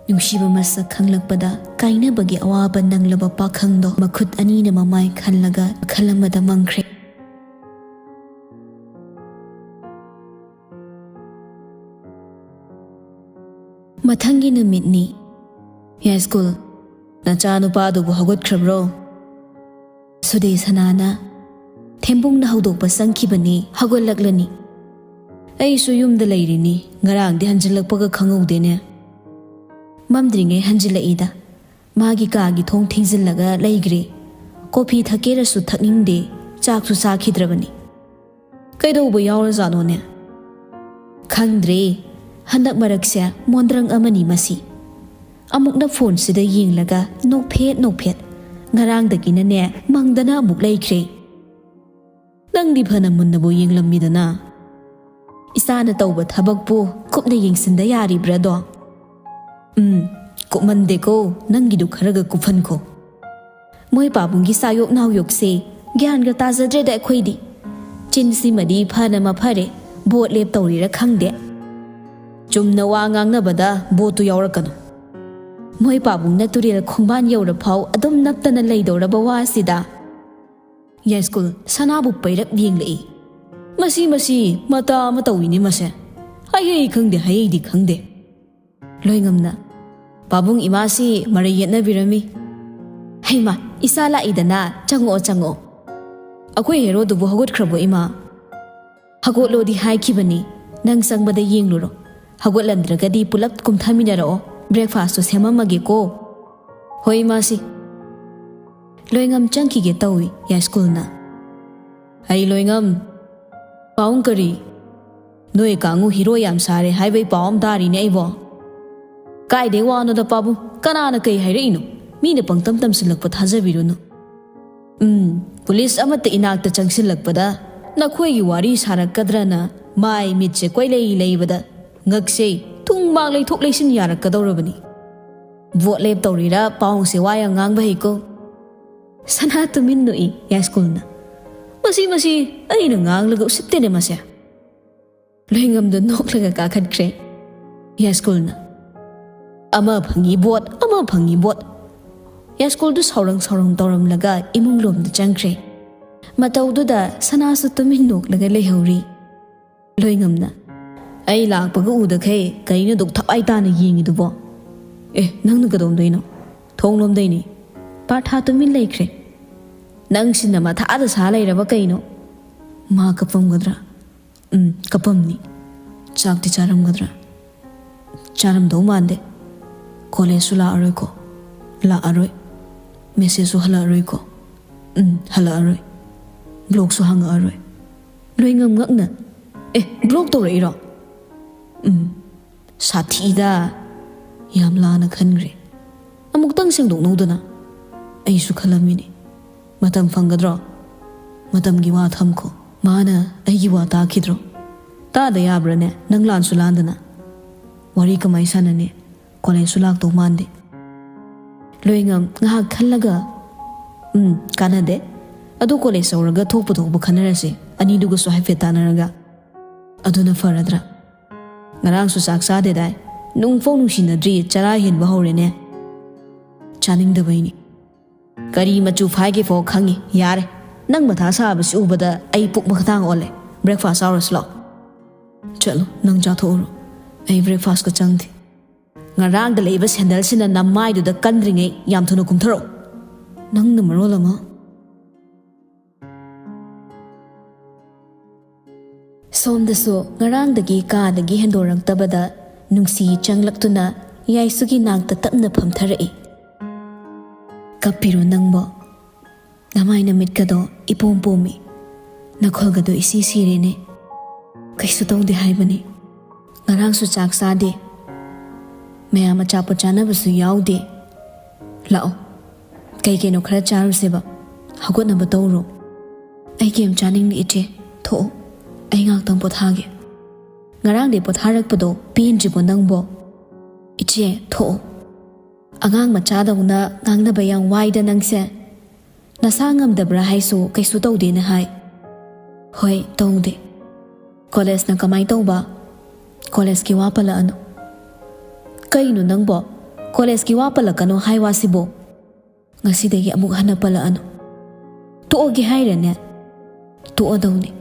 ꯅꯨꯡꯁꯤꯕ ꯃꯁꯛ ꯈꯪꯂꯛꯄꯗ ꯀꯥꯏꯅꯕꯒꯤ ꯑꯋꯥꯕ ꯅꯪꯂꯕ ꯄꯥꯈꯪꯗꯣ ꯃꯈꯨꯠ ꯑꯅꯤꯅ ꯃꯃꯥꯏ ꯈꯜꯂꯒ ꯋꯥꯈꯜ ꯑꯃꯗ ꯃꯪꯈ꯭ꯔꯦ ꯃꯊꯪꯒꯤ ꯅꯨꯃꯤꯠꯅꯤ ꯌꯥꯏꯁ꯭ꯀꯨꯜ ꯅꯆꯥꯅꯨꯄꯥꯗꯨꯕꯨ ꯍꯧꯒꯠꯈ꯭ꯔꯕ꯭ꯔꯣ ꯁꯨꯗꯦ ꯁꯅꯥꯅ ꯊꯦꯝꯕꯨꯡꯅ ꯍꯧꯗꯣꯛꯄ ꯆꯪꯈꯤꯕꯅꯤ ꯍꯧꯒꯠꯂꯛꯂꯅꯤ ꯑꯩꯁꯨ ꯌꯨꯝꯗ ꯂꯩꯔꯤꯅꯤ ꯉꯔꯥꯡꯗꯤ ꯍꯟꯖꯤꯜꯂꯛꯄꯒ ꯈꯪꯍꯧꯗꯦꯅꯦ ꯃꯝꯗ꯭ꯔꯤꯉꯩ ꯍꯟꯖꯤꯜꯂꯛꯏꯗ ꯃꯥꯒꯤ ꯀꯥꯒꯤ ꯊꯣꯡ ꯊꯤꯡꯖꯤꯜꯂꯒ ꯂꯩꯒ꯭ꯔꯦ ꯀꯣꯐꯤ ꯊꯛꯀꯦꯔꯁꯨ ꯊꯛꯅꯤꯡꯗꯦ ꯆꯥꯛꯁꯨ ꯆꯥꯈꯤꯗ꯭ꯔꯕꯅꯤ ꯀꯩꯗꯧꯕ ꯌꯥꯎꯔꯖꯥꯠꯅꯣꯅꯦ ꯈꯪꯗ꯭ꯔꯦ ꯍꯟꯗꯛ ꯃꯔꯛꯁꯦ ꯃꯣꯟꯗ꯭ꯔꯪ ꯑꯃꯅꯤ ꯃꯁꯤ ꯑꯃꯨꯛꯅ ꯐꯣꯟꯁꯤꯗ ꯌꯦꯡꯂꯒ ꯅꯣꯛꯐꯦꯠ ꯉꯔꯥꯡꯗꯒꯤꯅꯅꯦ ꯃꯪꯗꯅ ꯑꯃꯨꯛ ꯂꯩꯈ꯭ꯔꯦ ꯅꯪꯗꯤ ꯐꯅ ꯃꯨꯟꯅꯕꯨ ꯌꯦꯡꯂꯝꯃꯤꯗꯅ ꯏꯆꯥꯅ ꯇꯧꯕ ꯊꯕꯛꯄꯨ ꯀꯨꯞꯅ ꯌꯦꯡꯁꯤꯟꯗ ꯌꯥꯔꯤꯕ꯭ꯔꯥꯗꯣ ꯀꯨꯞꯃꯟꯗꯦꯀꯣ ꯅꯪꯒꯤꯗꯨ ꯈꯔꯒ ꯀꯨꯞꯍꯟꯈꯣ ꯃꯣꯏ ꯄꯥꯕꯨꯡꯒꯤ ꯆꯥꯌꯣꯛ ꯅꯥꯎꯌꯣꯛꯁꯦ ꯒ꯭ꯌꯥꯟꯒ ꯇꯥꯖꯗ꯭ꯔꯦꯗ ꯑꯩꯈꯣꯏꯗꯤ ꯆꯤꯟꯁꯤꯃꯗꯤ ꯐꯅ ꯃꯐꯔꯦ ꯕꯣꯠ ꯂꯦꯞ ꯇꯧꯔꯤꯔ ꯈꯪꯗꯦ ꯆꯨꯝꯅ ꯋꯥ ꯉꯥꯡꯅꯕꯗ ꯕꯣꯠꯇꯨ ꯌꯥꯎꯔꯛꯀꯅꯨ ꯃꯣꯏ ꯄꯥꯕꯨꯡꯅ ꯇꯨꯔꯦꯜ ꯈꯣꯡꯕꯥꯟ ꯌꯧꯔꯐꯥꯎ ꯑꯗꯨꯝ ꯅꯞꯇꯅ ꯂꯩꯗꯧꯔꯕ ꯋꯥꯁꯤꯗ ꯌꯥꯏꯁ꯭ꯀꯨꯜ ꯁꯅꯥꯕꯨ ꯄꯩꯔꯛ ꯌꯦꯡꯂꯛꯏ ꯃꯁꯤ ꯃꯇꯥ ꯑꯃ ꯇꯧꯏꯅꯤ ꯃꯁꯦ ꯍꯩ ꯈꯪꯗꯦ ꯍꯩꯗꯤ ꯈꯪꯗꯦ ꯂꯣꯏꯉꯝꯅ ꯄꯥꯕꯨꯡ ꯏꯃꯥꯁꯤ ꯃꯔꯩ ꯌꯦꯠꯅꯕꯤꯔꯝꯃꯤ ꯍꯩꯃꯥ ꯏꯆꯥ ꯂꯥꯛꯏꯗꯅ ꯆꯪꯉꯛꯑꯣ ꯑꯩꯈꯣꯏ ꯍꯦꯔꯣꯗꯨꯕꯨ ꯍꯧꯒꯠꯈ꯭ꯔꯕꯣ ꯏꯃꯥ ꯍꯧꯒꯠꯂꯣꯗꯤ ꯍꯥꯏꯈꯤꯕꯅꯤ ꯅꯪ ꯆꯪꯕꯗ ꯌꯦꯡꯂꯨꯔꯣ ꯍꯧꯒꯠꯂꯝꯗ꯭ꯔꯒꯗꯤ ꯄꯨꯂꯞ ꯀꯨꯝꯊꯃꯤꯟꯅꯔꯛꯑꯣ ꯕ꯭ꯔꯦꯛꯐꯥꯁꯇꯨ ꯁꯦꯝꯃꯝꯃꯒꯦꯀꯣ ꯍꯣꯏ ꯏꯃꯥꯁꯤ ꯂꯣꯏꯉꯝ ꯆꯪꯈꯤꯒꯦ ꯇꯧꯏ ꯌꯥꯏꯁ꯭ꯀꯨꯜꯅ ꯑꯩ ꯂꯣꯏꯉꯝ ꯄꯥꯎꯡ ꯀꯔꯤ ꯅꯣꯏ ꯀꯥꯡꯉꯨ ꯍꯤꯔꯣ ꯌꯥꯝ ꯁꯥꯔꯦ ꯍꯥꯏꯕꯩ ꯄꯥꯎ ꯑꯃ ꯇꯥꯔꯤꯅꯦ ꯑꯩꯕꯣ ꯀꯥꯏꯗꯩ ꯋꯥꯅꯣꯗ ꯄꯥꯕꯨꯡ ꯀꯅꯥꯅ ꯀꯩ ꯍꯥꯏꯔꯛꯏꯅꯣ ꯃꯤꯅ ꯄꯪꯇꯝ ꯇꯝꯁꯤꯜꯂꯛꯄ ꯊꯥꯖꯕꯤꯔꯨꯅꯨ ꯄꯨꯂꯤꯁ ꯑꯃꯠꯇ ꯏꯅꯥꯛꯇ ꯆꯪꯁꯤꯜꯂꯛꯄꯗ ꯅꯈꯣꯏꯒꯤ ꯋꯥꯔꯤ ꯁꯥꯔꯛꯀꯗ꯭ꯔꯅ ꯃꯥꯏ ꯃꯤꯠꯁꯦ ꯀꯣꯏꯂꯩ ꯂꯩꯕꯗ ꯉꯛꯁꯦ ꯊꯨꯡꯕꯥꯛ ꯂꯩꯊꯣꯛ ꯂꯩꯁꯤꯟ ꯌꯥꯔꯛꯀꯗꯧꯔꯕꯅꯤ ꯚꯣꯠ ꯂꯦꯞ ꯇꯧꯔꯤꯔꯥ ꯄꯥꯎꯡꯁꯦ ꯋꯥ ꯌꯥꯝ ꯉꯥꯡꯕ ꯍꯩꯀꯣ ꯁꯅꯥ ꯇꯨꯃꯤꯟ ꯅꯣꯛꯏ ꯌꯥꯏꯁ꯭ꯀꯨꯜꯅ ꯃꯁꯤ ꯑꯩꯅ ꯉꯥꯡꯂꯒ ꯎꯁꯤꯠꯇꯦꯅꯦ ꯃꯁꯦ ꯂꯣꯏꯉꯝꯗ ꯅꯣꯛꯂꯒ ꯀꯥꯈꯠꯈ꯭ꯔꯦ ꯌꯥꯏꯁ꯭ꯀꯨꯜꯅ ꯑꯃ ꯐꯪꯉꯤ ꯕꯣꯠ ꯌꯥꯏꯁ꯭ꯀꯨꯜꯗꯨ ꯁꯥꯎꯔꯪ ꯇꯧꯔꯝꯂꯒ ꯏꯃꯨꯡꯂꯣꯝꯗ ꯆꯪꯈ꯭ꯔꯦ ꯃꯇꯧꯗꯨꯗ ꯁꯅꯥꯁꯨ ꯇꯨꯃꯤꯟ ꯅꯣꯛꯂꯒ ꯂꯩꯍꯧꯔꯤ ꯂꯣꯏꯉꯝꯅ ꯑꯩ ꯂꯥꯛꯄꯒ ꯎꯗꯈꯩ ꯀꯩꯅꯣ ꯗꯨꯛ ꯊꯋꯥꯏ ꯇꯥꯅ ꯌꯦꯡꯉꯤꯗꯨꯕꯣ ꯅꯪꯅ ꯀꯗꯣꯝꯗꯩꯅꯣ ꯊꯣꯡꯂꯣꯝꯗꯩꯅꯤ ꯄꯥꯔꯊꯥ ꯇꯨꯃꯤꯟ ꯂꯩꯈ꯭ꯔꯦ ꯅꯪꯁꯤꯅ ꯃꯊꯥꯗ ꯁꯥ ꯂꯩꯔꯕ ꯀꯩꯅꯣ ꯃꯥ ꯀꯞꯄꯝꯒꯗ꯭ꯔꯥ ꯀꯞꯄꯝꯅꯤ ꯆꯥꯛꯇꯤ ꯆꯥꯔꯝꯒꯗ꯭ꯔꯥ ꯆꯥꯔꯝꯗꯧ ꯃꯥꯟꯗꯦ ꯀꯣꯂꯦꯖꯁꯨ ꯂꯥꯛꯑꯔꯣꯏ ꯃꯦꯁꯦꯖꯁꯨ ꯍꯜꯂꯛꯑꯔꯣꯏꯀꯣ ꯍꯜꯂꯛꯑꯔꯣꯏ ꯕ꯭ꯂꯣꯛꯁꯨ ꯍꯪꯉꯛꯑꯔꯣꯏ ꯂꯣꯏꯉꯝ ꯉꯛꯅ ꯕ꯭ꯂꯣꯛ ꯇꯧꯔꯛꯏꯔꯣ ꯁꯥꯊꯤꯗ ꯌꯥꯝ ꯂꯥꯟꯅ ꯈꯟꯈ꯭ꯔꯦ ꯑꯃꯨꯛꯇꯪ ꯁꯦꯡꯗꯣꯛꯅꯧꯗꯅ ꯑꯩꯁꯨ ꯈꯜꯂꯝꯃꯤꯅꯤ ꯃꯇꯝ ꯐꯪꯒꯗ꯭ꯔꯣ ꯃꯇꯝꯒꯤ ꯋꯥ ꯊꯝꯈꯣ ꯃꯥꯅ ꯑꯩꯒꯤ ꯋꯥ ꯇꯥꯈꯤꯗ꯭ꯔꯣ ꯇꯥꯗ ꯌꯥꯕ꯭ꯔꯥꯅꯦ ꯅꯪ ꯂꯥꯟꯁꯨ ꯂꯥꯟꯗꯅ ꯋꯥꯔꯤ ꯀꯃꯥꯏ ꯁꯥꯟꯅꯅꯤ ꯀꯣꯂꯦꯖꯁꯨ ꯂꯥꯛꯇꯧ ꯃꯥꯟꯗꯦ ꯂꯣꯏꯉꯝ ꯉꯥꯏꯍꯥꯛ ꯈꯜꯂꯒ ꯀꯥꯟꯅꯗꯦ ꯑꯗꯨ ꯀꯣꯂꯦꯖ ꯌꯧꯔꯒ ꯊꯣꯛꯄ ꯈꯟꯅꯔꯁꯤ ꯑꯅꯤꯗꯨꯒꯁꯨ ꯍꯥꯏꯐꯦꯠ ꯇꯥꯟꯅꯔꯒ ꯑꯗꯨꯅ ꯐꯔꯗ꯭ꯔꯥ ꯉꯔꯥꯡꯁꯨ ꯆꯥꯛ ꯆꯥꯗꯦꯗꯥꯏ ꯅꯨꯡꯐꯧ ꯅꯨꯡꯁꯤꯅꯗ꯭ꯔꯤ ꯆꯔꯥ ꯍꯦꯟꯕ ꯍꯧꯔꯦꯅꯦ ꯆꯥꯅꯤꯡꯗꯕꯩꯅꯤ ꯀꯔꯤ ꯃꯆꯨ ꯐꯥꯏꯒꯦ ꯐꯥꯎ ꯈꯪꯉꯤ ꯌꯥꯔꯦ ꯅꯪ ꯃꯊꯥ ꯁꯥꯕꯁꯤ ꯎꯕꯗ ꯑꯩ ꯄꯨꯛ ꯃꯈꯇꯥꯡ ꯑꯣꯜꯂꯦ ꯕ꯭ꯔꯦꯛꯐꯥꯁ ꯆꯥꯎꯔꯁꯤ ꯂꯥꯛꯑꯣ ꯆꯠꯂꯣ ꯅꯪ ꯆꯥꯊꯣꯛꯎꯔꯣ ꯑꯩ ꯕ꯭ꯔꯦꯛꯐꯥꯁꯀ ꯆꯪꯗꯦ ꯉꯔꯥꯡꯗ ꯂꯩꯕ ꯁꯦꯟꯗꯜꯁꯤꯅ ꯅꯃꯥꯏꯗꯨꯗ ꯀꯟꯗ꯭ꯔꯤꯉꯩ ꯌꯥꯝ ꯊꯨꯅ ꯀꯨꯝꯊꯔꯛꯑꯣ ꯅꯪꯅ ꯃꯔꯣꯜ ꯑꯃ ꯁꯣꯝꯗꯁꯨ ꯉꯔꯥꯡꯗꯒꯤ ꯀꯥꯗꯒꯤ ꯍꯦꯟꯗꯣꯔꯛꯇꯕꯗ ꯅꯨꯡꯁꯤ ꯆꯪꯂꯛꯇꯨꯅ ꯌꯥꯏꯁꯨꯒꯤ ꯅꯥꯛꯇ ꯇꯞꯅ ꯐꯝꯊꯔꯛꯏ ꯀꯞꯄꯤꯔꯣ ꯅꯪꯕꯣ ꯅꯃꯥꯏ ꯅꯃꯤꯠꯀꯗꯣ ꯏꯄꯣꯝ ꯄꯣꯝꯃꯤ ꯅꯈꯣꯜꯒꯗꯣ ꯏꯁꯤ ꯁꯤꯔꯦꯅꯦ ꯀꯩꯁꯨ ꯇꯧꯗꯦ ꯍꯥꯏꯕꯅꯤ ꯉꯔꯥꯡꯁꯨ ꯆꯥꯛ ꯆꯥꯗꯦ ꯃꯌꯥꯝ ꯑꯆꯥꯄꯣꯠ ꯆꯥꯅꯕꯁꯨ ꯌꯥꯎꯗꯦ ꯂꯥꯛꯑꯣ ꯀꯩꯅꯣ ꯈꯔ ꯆꯥꯔꯨꯁꯦꯕ ꯍꯧꯒꯠꯅꯕ ꯇꯧꯔꯣ ꯑꯩ ꯀꯩꯝ ꯆꯥꯅꯤꯡꯗꯦ ꯏꯆꯦ ꯊꯣꯛꯑꯣ ꯑꯩ ꯉꯥꯛꯇꯪ ꯄꯣꯊꯥꯒꯦ ꯉꯔꯥꯡꯗꯩ ꯄꯣꯊꯥꯔꯛꯄꯗꯣ ꯄꯦꯟꯗ꯭ꯔꯤꯕꯣ ꯅꯪꯕꯣ ꯏꯆꯦ ꯊꯣꯛꯑꯣ ꯑꯉꯥꯡ ꯃꯆꯥꯗꯧꯅ ꯉꯥꯡꯅꯕ ꯌꯥꯝ ꯋꯥꯏꯗ ꯅꯪꯁꯦ ꯅꯁꯥ ꯉꯝꯗꯕ꯭ꯔꯥ ꯍꯥꯏꯁꯨ ꯀꯩꯁꯨ ꯇꯧꯗꯦꯅ ꯍꯥꯏ ꯍꯣꯏ ꯇꯧꯗꯦ ꯀꯣꯂꯦꯖꯅ ꯀꯃꯥꯏ ꯇꯧꯕ ꯀꯣꯂꯦꯖꯀꯤ ꯋꯥ ꯄꯜꯂꯛꯑꯅꯨ ꯀꯩꯅꯣ ꯅꯪꯕꯣ ꯀꯣꯂꯦꯖꯀꯤ ꯋꯥ ꯄꯜꯂꯛꯀꯅꯣ ꯍꯥꯏ ꯋꯥꯁꯤꯕꯣ ꯉꯁꯤꯗꯒꯤ ꯑꯃꯨꯛ ꯍꯟꯅ ꯄꯜꯂꯛꯑꯅꯨ ꯇꯣꯛꯑꯒꯦ ꯍꯥꯏꯔꯅꯦ ꯇꯣꯛꯑꯗꯧꯅꯤ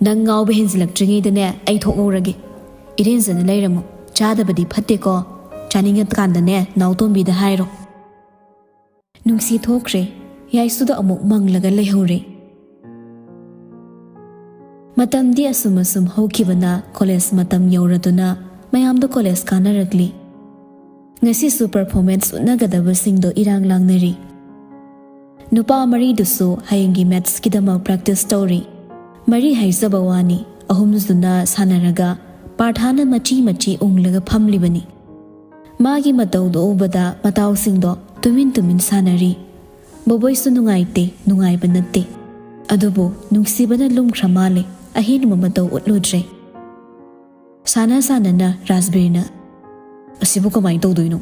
ꯅꯪ ꯉꯥꯎꯕ ꯍꯦꯟꯖꯤꯜꯂꯛꯇ꯭ꯔꯤꯉꯩꯗꯅꯦ ꯑꯩ ꯊꯣꯛꯍꯧꯔꯒꯦ ꯏꯔꯦꯟꯖꯅ ꯂꯩꯔꯝꯃꯣ ꯆꯥꯗꯕꯗꯤ ꯐꯠꯇꯦꯀꯣ ꯆꯥꯅꯤꯡꯉꯀꯥꯟꯗꯅꯦ ꯅꯥꯎꯇꯣꯝꯕꯤꯗ ꯍꯥꯏꯔꯣ ꯅꯨꯡꯁꯤ ꯊꯣꯛꯈ꯭ꯔꯦ ꯌꯥꯏꯁꯨꯗ ꯑꯃꯨꯛ ꯃꯪꯂꯒ ꯂꯩꯍꯧꯔꯦ ꯃꯇꯝꯗꯤ ꯑꯁꯨꯝ ꯍꯧꯈꯤꯕꯅ ꯀꯣꯂꯦꯖ ꯃꯇꯝ ꯌꯧꯔꯗꯨꯅ ꯃꯌꯥꯝꯗꯣ ꯀꯣꯂꯦꯖ ꯀꯥꯅꯔꯛꯂꯤ ꯉꯁꯤꯁꯨ ꯄꯔꯐꯣꯔꯃꯦꯟꯁ ꯎꯠꯅꯒꯗꯕꯁꯤꯡꯗꯣ ꯏꯔꯥꯡ ꯂꯥꯡꯅꯔꯤ ꯅꯨꯄꯥ ꯃꯔꯤꯗꯨꯁꯨ ꯍꯌꯦꯡꯒꯤ ꯃꯦꯠꯁꯀꯤꯗꯃꯛ ꯄ꯭ꯔꯦꯛꯇꯤꯁ ꯇꯧꯔꯤ ꯃꯔꯤ ꯍꯥꯏꯖꯕ ꯋꯥꯅꯤ ꯑꯍꯨꯝꯗꯨꯅ ꯁꯥꯟꯅꯔꯒ ꯄꯥꯔꯊꯥꯅ ꯃꯆꯤ ꯎꯪꯂꯒ ꯐꯝꯂꯤꯕꯅꯤ ꯃꯥꯒꯤ ꯃꯇꯧꯗꯣ ꯎꯕꯗ ꯃꯇꯥꯎꯁꯤꯡꯗꯣ ꯇꯨꯃꯤꯟ ꯁꯥꯟꯅꯔꯤ ꯕꯣꯕꯣꯏꯁꯨ ꯅꯨꯡꯉꯥꯏꯕ ꯅꯠꯇꯦ ꯑꯗꯨꯕꯨ ꯅꯨꯡꯁꯤꯕꯅ ꯂꯨꯝꯈ꯭ꯔ ꯃꯥꯜꯂꯦ ꯑꯍꯦꯟꯕ ꯃꯇꯧ ꯎꯠꯂꯨꯗ꯭ꯔꯦ ꯁꯥꯟꯅ ꯔꯥꯖꯕꯤꯔꯅ ꯑꯁꯤꯕꯨ ꯀꯃꯥꯏꯅ ꯇꯧꯗꯣꯏꯅꯣ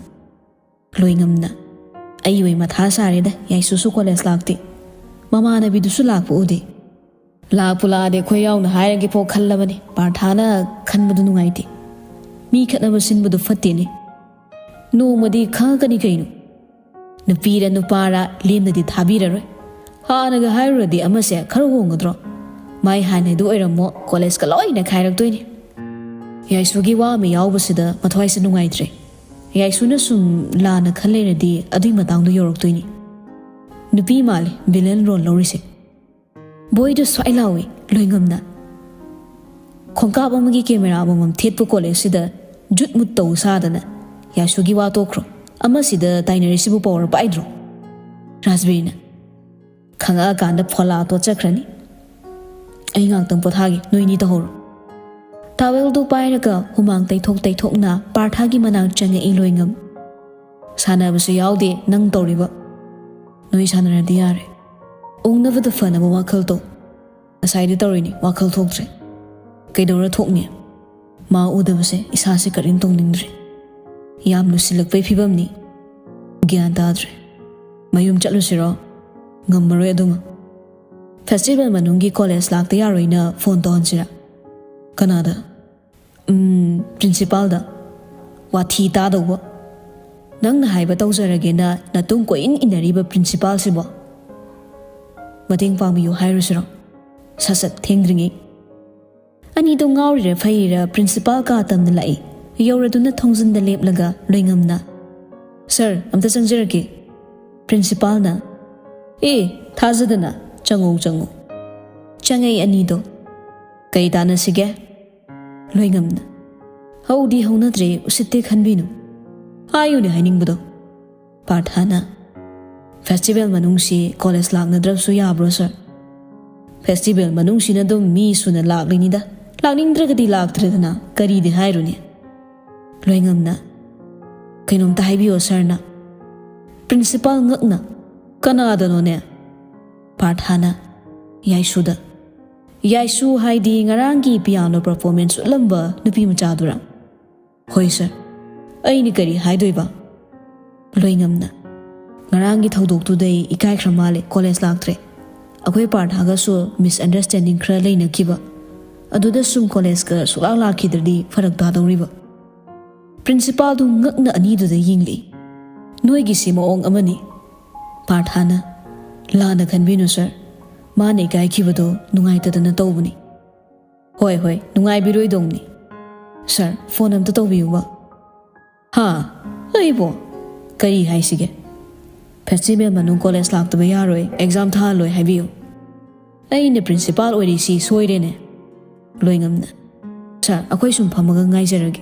ꯂꯣꯏꯉꯝꯅ ꯑꯩ ꯑꯣꯏ ꯃꯊꯥ ꯁꯥꯔꯦꯗ ꯌꯥꯏꯁꯨꯁꯨ ꯀꯣꯂꯦꯖ ꯂꯥꯛꯇꯦ ꯃꯃꯥꯟꯅꯕꯤꯗꯨꯁꯨ ꯂꯥꯛꯄ ꯎꯗꯦ ꯂꯥꯛꯄꯨ ꯂꯥꯛꯑꯗꯤ ꯑꯩꯈꯣꯏ ꯌꯥꯎꯅ ꯍꯥꯏꯔꯒꯦ ꯐꯥꯎ ꯈꯜꯂꯕꯅꯤ ꯄꯥꯔꯊꯥꯅ ꯈꯟꯕꯗꯨ ꯅꯨꯡꯉꯥꯏꯇꯦ ꯃꯤ ꯈꯠꯅꯕ ꯁꯤꯟꯕꯗꯨ ꯐꯠꯇꯦꯅꯦ ꯅꯣꯡꯃꯗꯤ ꯈꯪꯉꯛꯀꯅꯤ ꯀꯩꯅꯣ ꯅꯨꯄꯤꯔ ꯅꯨꯄꯥꯔ ꯂꯦꯝꯅꯗꯤ ꯊꯥꯕꯤꯔꯔꯣꯏ ꯍꯥꯟꯅꯒ ꯍꯥꯏꯔꯨꯔꯗꯤ ꯑꯃꯁꯦ ꯈꯔ ꯍꯣꯡꯒꯗ꯭ꯔꯣ ꯃꯥꯏ ꯍꯥꯟꯅꯗꯨ ꯑꯣꯏꯔꯝꯃꯣ ꯀꯣꯂꯦꯖꯀ ꯂꯣꯏꯅ ꯈꯥꯏꯔꯛꯇꯣꯏꯅꯤ ꯌꯥꯏꯁꯨꯒꯤ ꯋꯥ ꯑꯃ ꯌꯥꯎꯕꯁꯤꯗ ꯃꯊ꯭ꯋꯥꯏꯁꯦ ꯅꯨꯡꯉꯥꯏꯇ꯭ꯔꯦ ꯌꯥꯏꯁꯨꯅ ꯁꯨꯝ ꯂꯥꯟꯅ ꯈꯜ ꯂꯩꯔꯗꯤ ꯑꯗꯨꯏ ꯃꯇꯥꯡꯗꯣ ꯌꯧꯔꯛꯇꯣꯏꯅꯤ ꯅꯨꯄꯤ ꯃꯥꯜꯂꯦ ꯚꯤꯂꯦꯟ ꯔꯣꯜ ꯂꯧꯔꯤꯁꯦ ꯕꯣꯏꯗꯨ ꯁ꯭ꯋꯥꯏ ꯂꯥꯎꯏ ꯂꯣꯏꯉꯝꯅ ꯈꯣꯡꯀꯥꯞ ꯑꯃꯒꯤ ꯀꯦꯃꯦꯔꯥ ꯑꯃꯃꯝ ꯊꯦꯠꯄ ꯀꯣꯂꯦꯖꯁꯤꯗ ꯖꯨꯠ ꯃꯨꯠ ꯇꯧ ꯁꯥꯗꯅ ꯌꯥꯏꯁꯨꯒꯤ ꯋꯥ ꯇꯣꯛꯈ꯭ꯔꯣ ꯑꯃꯁꯤꯗ ꯇꯥꯏꯅꯔꯤꯁꯤꯕꯨ ꯄꯋꯥꯔ ꯄꯥꯏꯗ꯭ꯔꯣ ꯔꯥꯖꯕꯤꯔꯅ ꯈꯪꯉꯛꯑꯀꯥꯟꯗ ꯐꯣꯂꯥ ꯇꯣꯠꯆꯈ꯭ꯔꯅꯤ ꯑꯩ ꯉꯥꯛꯇꯪ ꯄꯣꯊꯥꯒꯦ ꯅꯣꯏꯅꯤ ꯇꯧꯍꯧꯔꯣ ꯇꯥꯋꯦꯜꯗꯨ ꯄꯥꯏꯔꯒ ꯍꯨꯃꯥꯡ ꯇꯩꯊꯣꯛꯅ ꯄꯥꯔꯊꯥꯒꯤ ꯃꯅꯥꯛ ꯆꯪꯉꯛꯏ ꯂꯣꯏꯉꯝ ꯁꯥꯟꯅꯕꯁꯨ ꯌꯥꯎꯗꯦ ꯅꯪ ꯇꯧꯔꯤꯕ ꯅꯣꯏ ꯁꯥꯟꯅꯔꯗꯤ ꯌꯥꯔꯦ ꯎꯪꯅꯕꯗ ꯐꯅꯕ ꯋꯥꯈꯜ ꯇꯧ ꯉꯁꯥꯏꯗꯤ ꯇꯧꯔꯤꯅꯤ ꯋꯥꯈꯜ ꯊꯣꯛꯇ꯭ꯔꯦ ꯀꯩꯗꯧꯔ ꯊꯣꯛꯅꯤ ꯃꯥ ꯎꯗꯕꯁꯦ ꯏꯁꯥꯁꯦ ꯀꯔꯤꯝ ꯇꯧꯅꯤꯡꯗ꯭ꯔꯦ ꯌꯥꯝ ꯂꯨꯁꯤꯜꯂꯛꯄꯩ ꯐꯤꯕꯝꯅꯤ ꯒ꯭ꯌꯥꯟ ꯇꯥꯗ꯭ꯔꯦ ꯃꯌꯨꯝ ꯆꯠꯂꯨꯁꯤꯔꯣ ꯉꯝꯃꯔꯣꯏ ꯑꯗꯨꯃ ꯐꯦꯁꯇꯤꯚꯦꯜ ꯃꯅꯨꯡꯒꯤ ꯀꯣꯂꯦꯖ ꯂꯥꯛꯇ ꯌꯥꯔꯣꯏꯅ ꯐꯣꯟ ꯇꯧꯍꯟꯁꯤꯔꯥ ꯀꯅꯥꯗ ꯄ꯭ꯔꯤꯟꯁꯤꯄꯥꯜꯗ ꯋꯥꯊꯤ ꯇꯥꯗꯧꯕ ꯅꯪꯅ ꯍꯥꯏꯕ ꯇꯧꯖꯔꯒꯦꯅ ꯅꯇꯨꯡ ꯀꯣꯏꯏꯟ ꯏꯟꯅꯔꯤꯕ ꯄ꯭ꯔꯤꯟꯁꯤꯄꯥꯜꯁꯤꯕꯣ ꯃꯇꯦꯡ ꯄꯥꯡꯕꯤꯌꯨ ꯍꯥꯏꯔꯨꯁꯤꯔꯣ ꯁꯠ ꯊꯦꯡꯗ꯭ꯔꯤꯉꯩ ꯑꯅꯤꯗꯣ ꯉꯥꯎꯔꯤꯔ ꯐꯩꯔꯤꯔ ꯄ꯭ꯔꯤꯟꯁꯤꯄꯥꯜ ꯀꯥ ꯇꯝꯅ ꯂꯥꯛꯏ ꯌꯧꯔꯗꯨꯅ ꯊꯣꯡꯖꯤꯟꯗ ꯂꯦꯞꯂꯒ ꯂꯣꯏꯉꯝꯅ ꯁꯔ ꯑꯝꯇ ꯆꯪꯖꯔꯛꯀꯦ ꯄ꯭ꯔꯤꯟꯁꯤꯄꯥꯜꯅ ꯊꯥꯖꯗꯅ ꯆꯪꯉꯨ ꯆꯪꯉꯛꯏ ꯑꯅꯤꯗꯣ ꯀꯩ ꯇꯥꯟꯅꯁꯤꯒꯦ ꯂꯣꯏꯉꯝꯅ ꯍꯧꯗꯤ ꯍꯧꯅꯗ꯭ꯔꯦ ꯎꯁꯤꯠꯇꯦ ꯈꯟꯕꯤꯅꯨ ꯍꯥꯏꯌꯨꯅꯦ ꯍꯥꯏꯅꯤꯡꯕꯗꯣ ꯄꯥꯔꯊꯥꯅ ꯐꯦꯁꯇꯤꯚꯦꯜ ꯃꯅꯨꯡꯁꯤ ꯀꯣꯂꯦꯖ ꯂꯥꯛꯅꯗ꯭ꯔꯕꯁꯨ ꯌꯥꯕ꯭ꯔꯣ ꯁꯔ ꯐꯦꯁꯇꯤꯚꯦꯜ ꯃꯅꯨꯡꯁꯤꯅ ꯑꯗꯨꯝ ꯃꯤ ꯁꯨꯅ ꯂꯥꯛꯂꯤꯅꯤꯗ ꯂꯥꯛꯅꯤꯡꯗ꯭ꯔꯒꯗꯤ ꯂꯥꯛꯇ꯭ꯔꯦꯗꯅ ꯀꯔꯤꯗꯤ ꯍꯥꯏꯔꯨꯅꯤ ꯂꯣꯏꯉꯝꯅ ꯀꯩꯅꯣꯝꯇ ꯍꯥꯏꯕꯤꯌꯣ ꯁꯔꯅ ꯄ꯭ꯔꯤꯟꯁꯤꯄꯥꯜ ꯉꯛꯅ ꯀꯅꯥꯗꯅꯣꯅꯦ ꯄꯥꯔꯊꯥꯅ ꯌꯥꯏꯁꯨꯗ ꯌꯥꯏꯁꯨ ꯍꯥꯏꯗꯤ ꯉꯔꯥꯡꯒꯤ ꯄꯤꯌꯥꯅꯣ ꯄꯔꯐꯣꯔꯃꯦꯟꯁ ꯎꯠꯂꯝꯕ ꯅꯨꯄꯤ ꯃꯆꯥꯗꯨꯔꯥ ꯍꯣꯏ ꯁꯔ ꯑꯩꯅꯤ ꯀꯔꯤ ꯍꯥꯏꯗꯣꯏꯕ ꯂꯣꯏꯉꯝꯅ ꯉꯔꯥꯡꯒꯤ ꯊꯧꯗꯣꯛꯇꯨꯗꯩ ꯏꯀꯥꯏꯈ꯭ꯔ ꯃꯥꯜꯂꯦ ꯀꯣꯂꯦꯖ ꯂꯥꯛꯇ꯭ꯔꯦ ꯑꯩꯈꯣꯏ ꯄꯥꯔꯊꯥꯒꯁꯨ ꯃꯤꯁꯑꯟꯗꯔꯁꯇꯦꯟꯗꯤꯡ ꯈꯔ ꯂꯩꯅꯈꯤꯕ ꯑꯗꯨꯗ ꯁꯨꯝ ꯀꯣꯂꯦꯖꯀ ꯁꯨꯛꯂꯥꯛ ꯂꯥꯛꯈꯤꯗ꯭ꯔꯗꯤ ꯐꯔꯛ ꯇꯥꯗꯧꯔꯤꯕ ꯄ꯭ꯔꯤꯟꯁꯤꯄꯥꯜꯗꯨ ꯉꯛꯅ ꯑꯅꯤꯗꯨꯗ ꯌꯦꯡꯂꯛꯏ ꯅꯣꯏꯒꯤꯁꯤ ꯃꯑꯣꯡ ꯑꯃꯅꯤ ꯄꯥꯔꯊꯥꯅ ꯂꯥꯟꯅ ꯈꯟꯕꯤꯅꯨ ꯁꯔ ꯃꯥꯅ ꯏꯀꯥꯏꯈꯤꯕꯗꯣ ꯅꯨꯡꯉꯥꯏꯇꯗꯅ ꯇꯧꯕꯅꯤ ꯍꯣꯏ ꯅꯨꯡꯉꯥꯏꯕꯤꯔꯣꯏꯗꯧꯅꯤ ꯁꯔ ꯐꯣꯟ ꯑꯝꯇ ꯇꯧꯕꯤꯌꯨꯕ ꯑꯩꯕꯣ ꯀꯔꯤ ꯍꯥꯏꯁꯤꯒꯦ ꯐꯦꯁꯇꯤꯚꯦꯜ ꯃꯅꯨꯡ ꯀꯣꯂꯦꯖ ꯂꯥꯛꯇꯕ ꯌꯥꯔꯣꯏ ꯑꯦꯛꯖꯥꯝ ꯊꯥꯍꯜꯂꯣꯏ ꯍꯥꯏꯕꯤꯌꯨ ꯑꯩꯅ ꯄ꯭ꯔꯤꯟꯁꯤꯄꯥꯜ ꯑꯣꯏꯔꯤꯁꯤ ꯁꯣꯏꯔꯦꯅꯦ ꯂꯣꯏꯉꯝꯅ ꯁꯔ ꯑꯩꯈꯣꯏ ꯁꯨꯝ ꯐꯝꯃꯒ ꯉꯥꯏꯖꯔꯒꯦ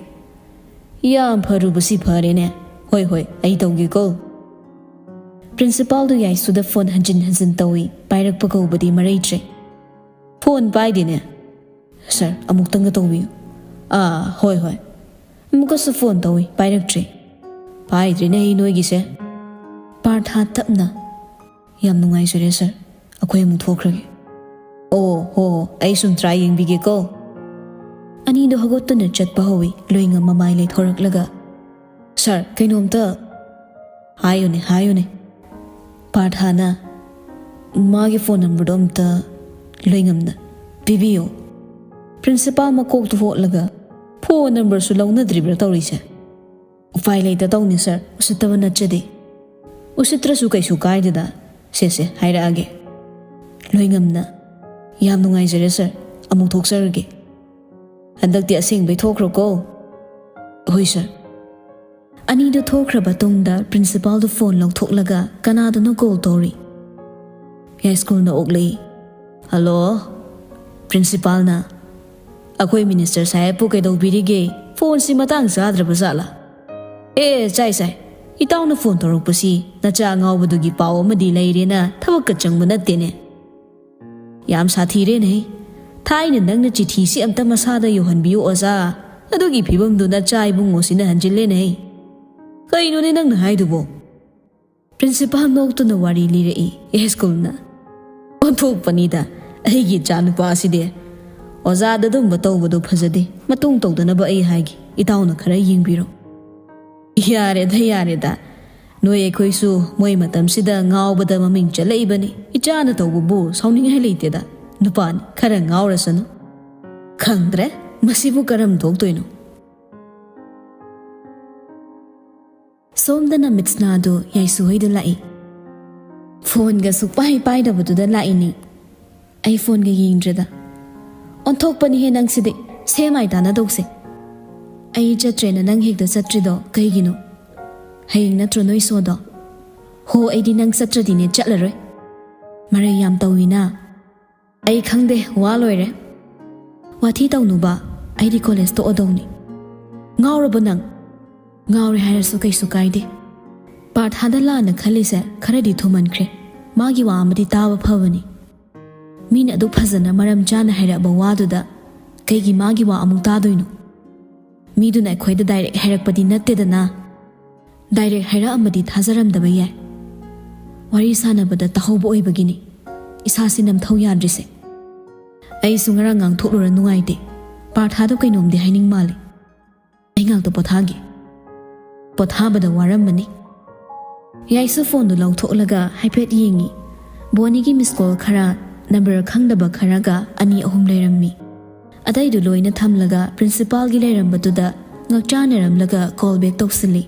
ꯌꯥꯝ ꯐꯔꯨꯕꯁꯤ ꯐꯔꯦꯅꯦ ꯍꯣꯏ ꯑꯩ ꯇꯧꯒꯦꯀꯣ ꯄ꯭ꯔꯤꯟꯁꯤꯄꯥꯜꯗꯨ ꯌꯥꯏꯁꯨꯗ ꯐꯣꯟ ꯍꯟꯖꯤꯟ ꯇꯧꯏ ꯄꯥꯏꯔꯛꯄ ꯀꯧꯕꯗꯤ ꯃꯔꯩꯇ꯭ꯔꯦ ꯐꯣꯟ ꯄꯥꯏꯗꯦꯅꯦ ꯁꯔ ꯑꯃꯨꯛꯇꯪꯒ ꯇꯧꯕꯤꯌꯨ ꯍꯣꯏ ꯑꯃꯨꯛꯀꯁꯨ ꯐꯣꯟ ꯇꯧꯏ ꯄꯥꯏꯔꯛꯇ꯭ꯔꯦ ꯄꯥꯏꯗ꯭ꯔꯦꯅꯦ ꯑꯩ ꯅꯣꯏꯒꯤꯁꯦ ꯄꯥꯔꯊꯥ ꯇꯞꯅ ꯌꯥꯝ ꯅꯨꯡꯉꯥꯏꯖꯔꯦ ꯁꯔ ꯑꯩꯈꯣꯏ ꯑꯃꯨꯛ ꯊꯣꯛꯈ꯭ꯔꯒꯦ ꯍꯣ ꯑꯩ ꯁꯨꯝ ꯇ꯭ꯔꯥꯏ ꯌꯦꯡꯕꯤꯒꯦꯀꯣ ꯑꯅꯤꯗꯣ ꯍꯧꯒꯠꯇꯨꯅ ꯆꯠꯄ ꯍꯧꯏ ꯂꯣꯏꯉꯝ ꯃꯃꯥꯏ ꯂꯩꯊꯣꯔꯛꯂꯒ ꯁꯔ ꯀꯩꯅꯣꯝꯇ ꯍꯥꯏꯌꯨꯅꯦ ꯄꯥꯔꯊꯥꯅ ꯃꯥꯒꯤ ꯐꯣꯟ ꯅꯝꯕꯔꯗꯣ ꯑꯝꯇ ꯂꯣꯏꯉꯝꯅ ꯄꯤꯕꯤꯌꯣ ꯄ꯭ꯔꯤꯟꯁꯤꯄꯥꯜ ꯃꯀꯣꯛꯇꯨ ꯍꯣꯠꯂꯒ ꯐꯣꯟ ꯅꯝꯕꯔꯁꯨ ꯂꯧꯅꯗ꯭ꯔꯤꯕ꯭ꯔꯥ ꯇꯧꯔꯤꯁꯦ ꯎꯄꯥꯏ ꯂꯩꯇ ꯇꯧꯅꯤ ꯁꯔ ꯎꯁꯤꯠꯇꯕ ꯅꯠꯆꯗꯦ ꯎꯁꯤꯠꯇ꯭ꯔꯁꯨ ꯀꯩꯁꯨ ꯀꯥꯏꯗꯦꯗ ꯁꯦ ꯍꯥꯏꯔꯛꯑꯒꯦ ꯂꯣꯏꯉꯝꯅ ꯌꯥꯝ ꯅꯨꯡꯉꯥꯏꯖꯔꯦ ꯁꯔ ꯑꯃꯨꯛ ꯊꯣꯛꯆꯔꯒꯦ ꯍꯟꯗꯛꯇꯤ ꯑꯁꯦꯡꯕꯩ ꯊꯣꯛꯈ꯭ꯔꯣꯀꯣ ꯍꯣꯏ ꯁꯔ ꯑꯅꯤꯗꯨ ꯊꯣꯛꯈ꯭ꯔꯕ ꯇꯨꯡꯗ ꯄ꯭ꯔꯤꯟꯁꯤꯄꯥꯜꯗꯨ ꯐꯣꯟ ꯂꯧꯊꯣꯛꯂꯒ ꯀꯅꯥꯗꯅꯣ ꯀꯣꯜ ꯇꯧꯔꯤ ꯌꯥꯏꯁ꯭ꯀꯨꯜꯅ ꯑꯣꯛꯂꯛꯏ ꯍꯜꯂꯣ ꯄ꯭ꯔꯤꯟꯁꯤꯄꯥꯜꯅ ꯑꯩꯈꯣꯏ ꯃꯤꯅꯤꯁꯇꯔ ꯁꯥꯍꯦꯕꯄꯨ ꯀꯩꯗꯧꯕꯤꯔꯤꯒꯦ ꯐꯣꯟꯁꯤ ꯃꯇꯥꯡ ꯆꯥꯗ꯭ꯔꯕ ꯖꯥꯠꯂꯥ ꯆꯥꯏ ꯏꯇꯥꯎꯅ ꯐꯣꯟ ꯇꯧꯔꯛꯄꯁꯤ ꯅꯆꯥ ꯑꯉꯥꯎꯕꯗꯨꯒꯤ ꯄꯥꯎ ꯑꯃꯗꯤ ꯂꯩꯔꯦꯅ ꯊꯕꯛꯀ ꯆꯪꯕ ꯅꯠꯇꯦꯅꯦ ꯌꯥꯝ ꯁꯥꯊꯤꯔꯦꯅꯦ ꯊꯥꯏꯅ ꯅꯪꯅ ꯆꯤꯊꯤꯁꯤ ꯑꯝꯇ ꯃꯁꯥꯗ ꯌꯧꯍꯟꯕꯤꯌꯨ ꯑꯣꯖꯥ ꯑꯗꯨꯒꯤ ꯐꯤꯕꯝꯗꯨ ꯅꯆꯥ ꯏꯕꯨꯡꯉꯣꯁꯤꯅ ꯍꯟꯖꯤꯜꯂꯦꯅꯦ ꯀꯩꯅꯣꯅꯦ ꯅꯪꯅ ꯍꯥꯏꯗꯨꯕꯣ ꯄ꯭ꯔꯤꯟꯁꯤꯄꯥꯜ ꯅꯣꯛꯇꯨꯅ ꯋꯥꯔꯤ ꯂꯤꯔꯛꯏ ꯌꯥꯏꯁ꯭ꯀꯨꯜꯅ ꯑꯣꯟꯊꯣꯛꯄꯅꯤꯗ ꯑꯩꯒꯤ ꯏꯆꯥꯅꯨꯄꯥ ꯑꯁꯤꯗꯤ ꯑꯣꯖꯥꯗ ꯑꯗꯨꯝꯕ ꯇꯧꯕꯗꯣ ꯐꯖꯗꯦ ꯃꯇꯨꯡ ꯇꯧꯗꯅꯕ ꯑꯩ ꯍꯥꯏꯒꯦ ꯏꯇꯥꯎꯅ ꯈꯔ ꯌꯦꯡꯕꯤꯔꯣ ꯌꯥꯔꯦꯗ ꯅꯣꯏ ꯑꯩꯈꯣꯏꯁꯨ ꯃꯣꯏ ꯃꯇꯝꯁꯤꯗ ꯉꯥꯎꯕꯗ ꯃꯃꯤꯡ ꯆꯠꯂꯛꯏꯕꯅꯤ ꯏꯆꯥꯅ ꯇꯧꯕꯕꯨ ꯁꯥꯎꯅꯤꯡꯉꯥꯏ ꯂꯩꯇꯦꯗ ꯅꯨꯄꯥꯅꯤ ꯈꯔ ꯉꯥꯎꯔꯁꯅꯨ ꯈꯪꯗ꯭ꯔꯦ ꯃꯁꯤꯕꯨ ꯀꯔꯝ ꯊꯣꯛꯇꯣꯏꯅꯣ ꯁꯣꯝꯗꯅ ꯃꯤꯠꯁꯅꯥꯗꯨ ꯌꯥꯏꯁꯨꯍꯣꯏꯗ ꯂꯥꯛꯏ ꯐꯣꯟꯒ ꯁꯨꯛꯄꯥꯏ ꯄꯥꯏꯗꯕꯗꯨꯗ ꯂꯥꯛꯏꯅꯤ ꯑꯩ ꯐꯣꯟꯒ ꯌꯦꯡꯗ꯭ꯔꯦꯗ ꯑꯣꯟꯊꯣꯛꯄꯅꯤꯍꯦ ꯅꯪꯁꯤꯗꯤ ꯁꯦꯃꯥꯏ ꯇꯥꯟꯅꯗꯧꯁꯦ ꯑꯩ ꯆꯠꯇ꯭ꯔꯦꯅ ꯅꯪ ꯍꯦꯛꯇ ꯆꯠꯇ꯭ꯔꯤꯗꯣ ꯀꯩꯒꯤꯅꯣ ꯍꯌꯦꯡ ꯅꯠꯇ꯭ꯔꯣ ꯅꯣꯏ ꯁꯣꯗꯣ ꯍꯣ ꯑꯩꯗꯤ ꯅꯪ ꯆꯠꯇ꯭ꯔꯗꯤꯅꯦ ꯆꯠꯂꯔꯣꯏ ꯃꯔꯩ ꯌꯥꯝ ꯇꯧꯏꯅ ꯑꯩ ꯈꯪꯗꯦ ꯋꯥ ꯂꯣꯏꯔꯦ ꯋꯥꯊꯤ ꯇꯧꯅꯨꯕ ꯑꯩꯗꯤ ꯀꯣꯂꯦꯖ ꯇꯣꯛꯑꯗꯧꯅꯤ ꯉꯥꯎꯔꯕ ꯅꯪ ꯉꯥꯎꯔꯦ ꯍꯥꯏꯔꯁꯨ ꯀꯩꯁꯨ ꯀꯥꯏꯗꯦ ꯄꯥꯔꯊꯥꯗ ꯂꯥꯟꯅ ꯈꯜꯂꯤꯁꯦ ꯈꯔꯗꯤ ꯊꯨꯃꯟꯈ꯭ꯔꯦ ꯃꯥꯒꯤ ꯋꯥ ꯑꯃꯗꯤ ꯇꯥꯕ ꯐꯕꯅꯤ ꯃꯤꯅ ꯑꯗꯨꯛ ꯐꯖꯅ ꯃꯔꯝ ꯆꯥꯅ ꯍꯥꯏꯔꯛꯑꯕ ꯋꯥꯗꯨꯗ ꯀꯩꯒꯤ ꯃꯥꯒꯤ ꯋꯥ ꯑꯃꯨꯛ ꯇꯥꯗꯣꯏꯅꯣ ꯃꯤꯗꯨꯅ ꯑꯩꯈꯣꯏꯗ ꯗꯥꯏꯔꯦꯛ ꯍꯥꯏꯔꯛꯄꯗꯤ ꯅꯠꯇꯦꯗꯅ ꯗꯥꯏꯔꯦꯛ ꯍꯥꯏꯔꯛꯑꯃꯗꯤ ꯊꯥꯖꯔꯝꯗꯕ ꯌꯥꯏ ꯋꯥꯔꯤ ꯁꯥꯟꯅꯕꯗ ꯇꯥꯍꯧꯕ ꯑꯣꯏꯕꯒꯤꯅꯤ ꯏꯁꯥꯁꯤ ꯅꯝꯊꯧ ꯌꯥꯗ꯭ꯔꯤꯁꯦ ꯑꯩꯁꯨ ꯉꯔꯥꯡ ꯉꯥꯡꯊꯣꯛꯂꯨꯔ ꯅꯨꯡꯉꯥꯏꯇꯦ ꯄꯥꯔꯊꯥꯗꯣ ꯀꯩꯅꯣꯝꯗꯤ ꯍꯥꯏꯅꯤꯡ ꯃꯥꯜꯂꯤ ꯑꯩ ꯉꯥꯛꯇ ꯄꯣꯊꯥꯒꯦ ꯄꯣꯊꯥꯕꯗ ꯋꯥꯔꯝꯃꯅꯤ ꯌꯥꯏꯁꯨ ꯐꯣꯟꯗꯨ ꯂꯧꯊꯣꯛꯂꯒ ꯍꯥꯏꯐꯦꯠ ꯌꯦꯡꯉꯤ ꯕꯣꯅꯤꯒꯤ ꯃꯤꯁꯀꯣꯜ ꯈꯔ ꯅꯝꯕꯔ ꯈꯪꯗꯕ ꯈꯔꯒ 2-3 ꯂꯩꯔꯝꯃꯤ ꯑꯇꯩꯗꯨ ꯂꯣꯏꯅ ꯊꯝꯂꯒ ꯄ꯭ꯔꯤꯟꯁꯤꯄꯥꯜꯒꯤ ꯂꯩꯔꯝꯕꯗꯨꯗ ꯉꯛꯆꯥꯅꯔꯝꯂꯒ ꯀꯣꯜ ꯕꯦꯛ ꯇꯧꯁꯤꯜꯂꯤ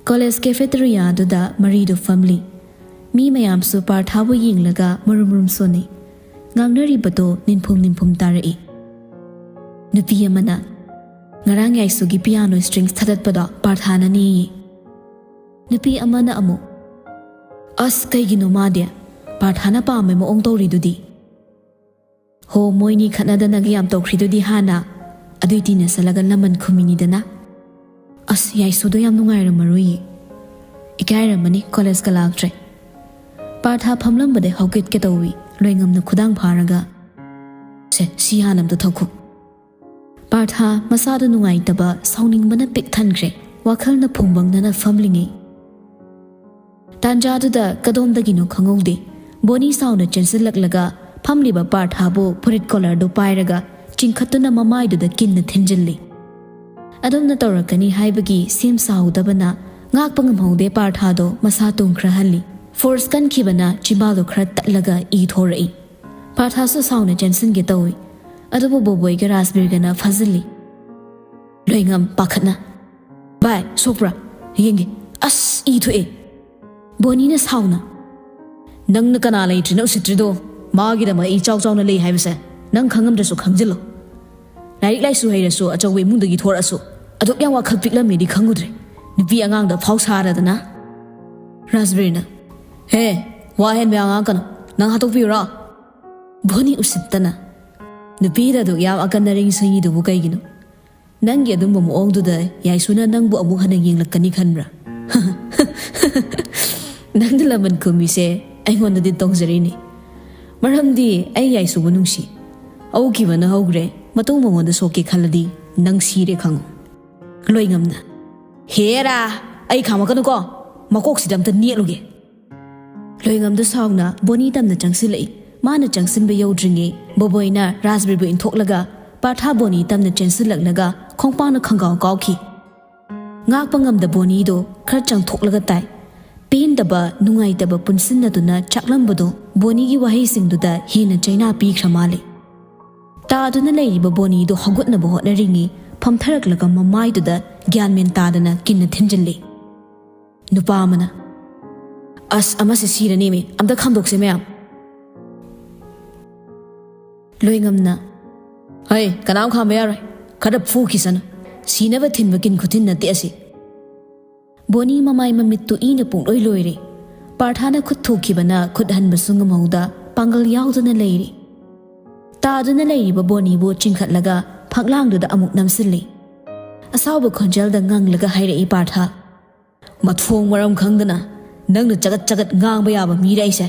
ꯀꯣꯂꯦꯖ ꯀꯦꯐꯦꯇꯦꯔꯤꯌꯥꯗꯨꯗ ꯃꯔꯤꯗꯨ ꯐꯝꯂꯤ ꯃꯤ ꯃꯌꯥꯝꯁꯨ ꯄꯥꯔꯊꯥꯕꯨ ꯌꯦꯡꯂꯒ ꯃꯔꯨꯝ ꯁꯣꯟꯅꯩ ꯉꯥꯡꯅꯔꯤꯕꯗꯣ ꯅꯤꯟꯐꯨꯡ ꯇꯥꯔꯛꯏ ꯅꯨꯄꯤ ꯑꯃꯅ ꯉꯔꯥꯡ ꯌꯥꯏꯁꯨꯒꯤ ꯄꯤꯌꯥꯅꯣ ꯁ꯭ꯇ꯭ꯔꯤꯡꯁ ꯊꯥꯗꯠꯄꯗꯣ ꯄꯥꯔꯊꯥꯅꯅꯦꯌꯦ ꯅꯨꯄꯤ ꯑꯃꯅ ꯑꯃꯨꯛ ꯑꯁ ꯀꯩꯒꯤꯅꯣ ꯃꯥꯗꯤ ꯄꯥꯔꯊꯥꯅ ꯄꯥꯝꯕꯩ ꯃꯑꯣꯡ ꯇꯧꯔꯤꯗꯨꯗꯤ ꯍꯣ ꯃꯣꯏꯅꯤ ꯈꯠꯅꯗꯅꯒ ꯌꯥꯝ ꯇꯧꯈ꯭ꯔꯤꯗꯨꯗꯤ ꯍꯥꯟꯅ ꯑꯗꯨꯏ ꯇꯤꯟꯅꯁꯜꯂꯒ ꯂꯃꯟ ꯈꯨꯝꯃꯤꯅꯤꯗꯅ ꯑꯁ ꯌꯥꯏꯁꯨꯗꯣ ꯌꯥꯝ ꯅꯨꯡꯉꯥꯏꯔꯝꯃꯔꯣꯏꯌꯦ ꯏꯀꯥꯏꯔꯝꯃꯅꯤ ꯀꯣꯂꯦꯖꯀ ꯂꯥꯛꯇ꯭ꯔꯦ ꯄꯥꯔꯊꯥ ꯐꯝꯂꯝꯕꯗꯩ ꯍꯧꯒꯠꯀꯦ ꯇꯧꯋꯤ ꯂꯣꯏꯉꯝꯅ ꯈꯨꯗꯥꯡ ꯐꯥꯔꯒ ꯁꯤ ꯍꯥꯟꯅ ꯑꯝꯇ ꯊꯧꯈꯣ ꯄꯥꯔꯊꯥ ꯃꯁꯥꯗ ꯅꯨꯡꯉꯥꯏꯇꯕ ꯁꯥꯎꯅꯤꯡꯕꯅ ꯄꯤꯛ ꯊꯟꯈ꯭ꯔꯦ ꯋꯥꯈꯜꯅ ꯐꯨꯡꯕꯪꯅꯅ ꯐꯝꯂꯤꯉꯩ ꯇꯥꯟꯖꯥꯗꯨꯗ ꯀꯗꯣꯝꯗꯒꯤꯅꯣ ꯈꯪꯍꯧꯗꯦ ꯕꯣꯅꯤ ꯁꯥꯎꯅ ꯆꯦꯟꯁꯤꯜꯂꯛꯂꯒ ꯐꯝꯂꯤꯕ ꯄꯥꯔꯊꯥꯕꯨ ꯐꯨꯔꯤꯠ ꯀꯣꯂꯔꯗꯨ ꯄꯥꯏꯔꯒ ꯆꯤꯡꯈꯠꯇꯨꯅ ꯃꯃꯥꯏꯗꯨꯗ ꯀꯤꯟꯅ ꯊꯤꯟꯖꯤꯜꯂꯤ ꯑꯗꯨꯝꯅ ꯇꯧꯔꯛꯀꯅꯤ ꯍꯥꯏꯕꯒꯤ ꯁꯦꯝ ꯁꯥꯍꯧꯗꯕꯅ ꯉꯥꯛꯄ ꯉꯝꯍꯧꯗꯦ ꯄꯥꯔꯊꯥꯗꯣ ꯃꯁꯥ ꯇꯨꯝꯈ꯭ꯔꯍꯜꯂꯤ ꯐꯣꯔꯁ ꯀꯟꯈꯤꯕꯅ ꯆꯤꯝꯕꯥꯜꯗꯣ ꯈꯔ ꯇꯠꯂꯒ ꯏ ꯊꯣꯔꯛꯏ ꯄꯥꯔꯊꯥꯁꯨ ꯁꯥꯎꯅ ꯆꯦꯟꯁꯤꯟꯒꯦ ꯇꯧꯏ ꯑꯗꯨꯕꯨ ꯕꯣꯕꯣꯏꯒ ꯔꯥꯁꯕꯤꯔꯒꯅ ꯐꯥꯖꯤꯜꯂꯤ ꯂꯣꯏꯉꯝ ꯄꯥꯈꯠꯅ ꯚꯥꯏ ꯁꯣꯛꯄ꯭ꯔꯥ ꯌꯦꯡꯒꯦ ꯑꯁ ꯏ ꯊꯣꯛꯑꯦ ꯕꯣꯅꯤꯅ ꯁꯥꯎꯅ ꯅꯪꯅ ꯀꯅꯥ ꯂꯩꯇ꯭ꯔꯤꯅ ꯎꯁꯤꯠꯇ꯭ꯔꯤꯗꯣ ꯃꯥꯒꯤꯗꯃꯛ ꯏ ꯆꯥꯎꯅ ꯂꯩ ꯍꯥꯏꯕꯁꯦ ꯅꯪ ꯈꯪꯉꯝꯗ꯭ꯔꯁꯨ ꯈꯪꯖꯤꯜꯂꯣ ꯂꯥꯏꯔꯤꯛ ꯂꯥꯏꯁꯨ ꯍꯩꯔꯁꯨ ꯑꯆꯧꯕ ꯏꯃꯨꯡꯗꯒꯤ ꯊꯣꯔꯛꯑꯁꯨ ꯑꯗꯨꯛ ꯌꯥꯝ ꯋꯥꯈꯜ ꯄꯤꯛꯂꯝꯃꯦꯗꯤ ꯈꯪꯉꯨꯗ꯭ꯔꯦ ꯅꯨꯄꯤ ꯑꯉꯥꯡꯗ ꯐꯥꯎ ꯁꯥꯔꯗꯅ ꯔꯥꯁꯕꯤꯔꯅ ꯍꯦ ꯋꯥ ꯍꯦꯟꯕ ꯉꯥꯡꯉꯛꯀꯅꯨ ꯅꯪ ꯍꯥꯠꯇꯣꯛꯄꯤꯌꯨꯔꯣ ꯕꯣꯅꯤ ꯎꯁꯤꯠꯇꯅ ꯅꯨꯄꯤꯗ ꯑꯗꯨꯛ ꯌꯥꯝ ꯑꯀꯟꯅ ꯔꯤꯡꯁꯤꯡꯉꯤꯗꯨꯕꯨ ꯀꯩꯒꯤꯅꯣ ꯅꯪꯒꯤ ꯑꯗꯨꯝꯕ ꯃꯑꯣꯡꯗꯨꯗ ꯌꯥꯏꯁꯨꯅ ꯅꯪꯕు ꯑꯃꯨꯛ ꯍꯟꯅ ꯌꯦꯡꯂꯛꯀꯅꯤ ꯈꯟꯕ꯭ꯔꯥ ꯅꯪꯅ ꯂꯃꯟ ꯈꯨꯝꯃꯤꯁꯦ ꯑꯩꯉꯣꯟꯗꯗꯤ ꯇꯧꯖꯔꯤꯅꯤ ꯃꯔꯝꯗꯤ ꯑꯩ ꯌꯥꯏꯁꯨꯕꯨ ꯅꯨꯡꯁꯤ ꯍꯧꯈꯤꯕꯅ ꯍꯧꯈ꯭ꯔꯦ ꯃꯇꯨꯡ ꯃꯉꯣꯟꯗ ꯁꯣꯛꯀꯦ ꯈꯜꯂꯗꯤ ꯅꯪ ꯁꯤꯔꯦ ꯈꯪꯉꯨ ꯂꯣꯏꯉꯝꯅ ꯍꯦꯔꯥ ꯑꯩ ꯈꯥꯝꯃꯛꯀꯅꯨꯀꯣ ꯃꯀꯣꯛꯁꯤꯗ ꯑꯝꯇ ꯅꯦꯠꯂꯨꯒꯦ ꯂꯣꯏꯉꯝꯗ ꯁꯥꯎꯅ ꯕꯣꯅꯤ ꯇꯝꯅ ꯆꯪꯁꯤꯜꯂꯛꯏ ꯃꯥꯅ ꯆꯪꯁꯤꯟꯕ ꯌꯧꯗ꯭ꯔꯤꯉꯩ ꯕꯣꯕꯣꯏꯅ ꯔꯥꯁꯕꯤꯔꯕꯨ ꯏꯟꯊꯣꯛꯂꯒ ꯄꯥꯔꯊꯥ ꯕꯣꯅꯤ ꯇꯝꯅ ꯆꯦꯟꯁꯤꯜꯂꯛꯂꯒ ꯈꯣꯡꯄꯥꯛꯅ ꯈꯪꯒꯥꯎ ꯀꯥꯎꯈꯤ ꯉꯥꯛꯄ ꯉꯝꯗ ꯕꯣꯅꯤꯗꯣ ꯈꯔ ꯆꯪꯊꯣꯛꯂꯒ ꯇꯥꯏ ꯄꯦꯟꯗꯕ ꯅꯨꯡꯉꯥꯏꯇꯕ ꯄꯨꯟꯁꯤꯟꯅꯗꯨꯅ ꯆꯥꯛꯂꯝꯕꯗꯣ ꯕꯣꯅꯤꯒꯤ ꯋꯥꯍꯩꯁꯤꯡꯗꯨꯗ ꯍꯦꯟꯅ ꯆꯩꯅꯥ ꯄꯤꯈ꯭ꯔ ꯃꯥꯜꯂꯤ ꯇꯥꯗꯨꯅ ꯂꯩꯔꯤꯕ ꯕꯣꯅꯤꯗꯣ ꯍꯧꯒꯠꯅꯕ ꯍꯣꯠꯅꯔꯤꯉꯩ ꯐꯝꯊꯔꯛꯂꯒ ꯃꯃꯥꯏꯗꯨꯗ ꯒ꯭ꯌꯥꯟ ꯃꯦꯟ ꯇꯥꯗꯅ ꯀꯤꯟꯅ ꯊꯤꯟꯖꯤꯜꯂꯤ ꯅꯨꯄꯥ ꯑꯃꯅ ꯑꯁ ꯑꯃꯁꯦ ꯁꯤꯔꯅꯦꯃꯤ ꯑꯝꯇ ꯈꯥꯝꯗꯣꯛꯁꯦ ꯃꯌꯥꯝ ꯂꯣꯏꯉꯝꯅ ꯍꯩ ꯀꯅꯥꯝ ꯈꯥꯝꯕ ꯌꯥꯔꯣꯏ खरब फूखिसन सीनब थिनबकिन खुथिन नते असि बोनी ममाई ममित्तु ईना पुंगलोय लोयरे पार्थाना खुद थोखिबना खुद हनबसु ngमौदा पांगल याउदना लेरि तादुना लेरिबा बोनीबो चिंखटलगा फगलांगदुदा अमुक नमसिल्ली असावब खंजलदा nganglगा हाइरई पार्था मथोंग मरम खंगदना नंगना जगत जगत ngangbा याबा मीराइसे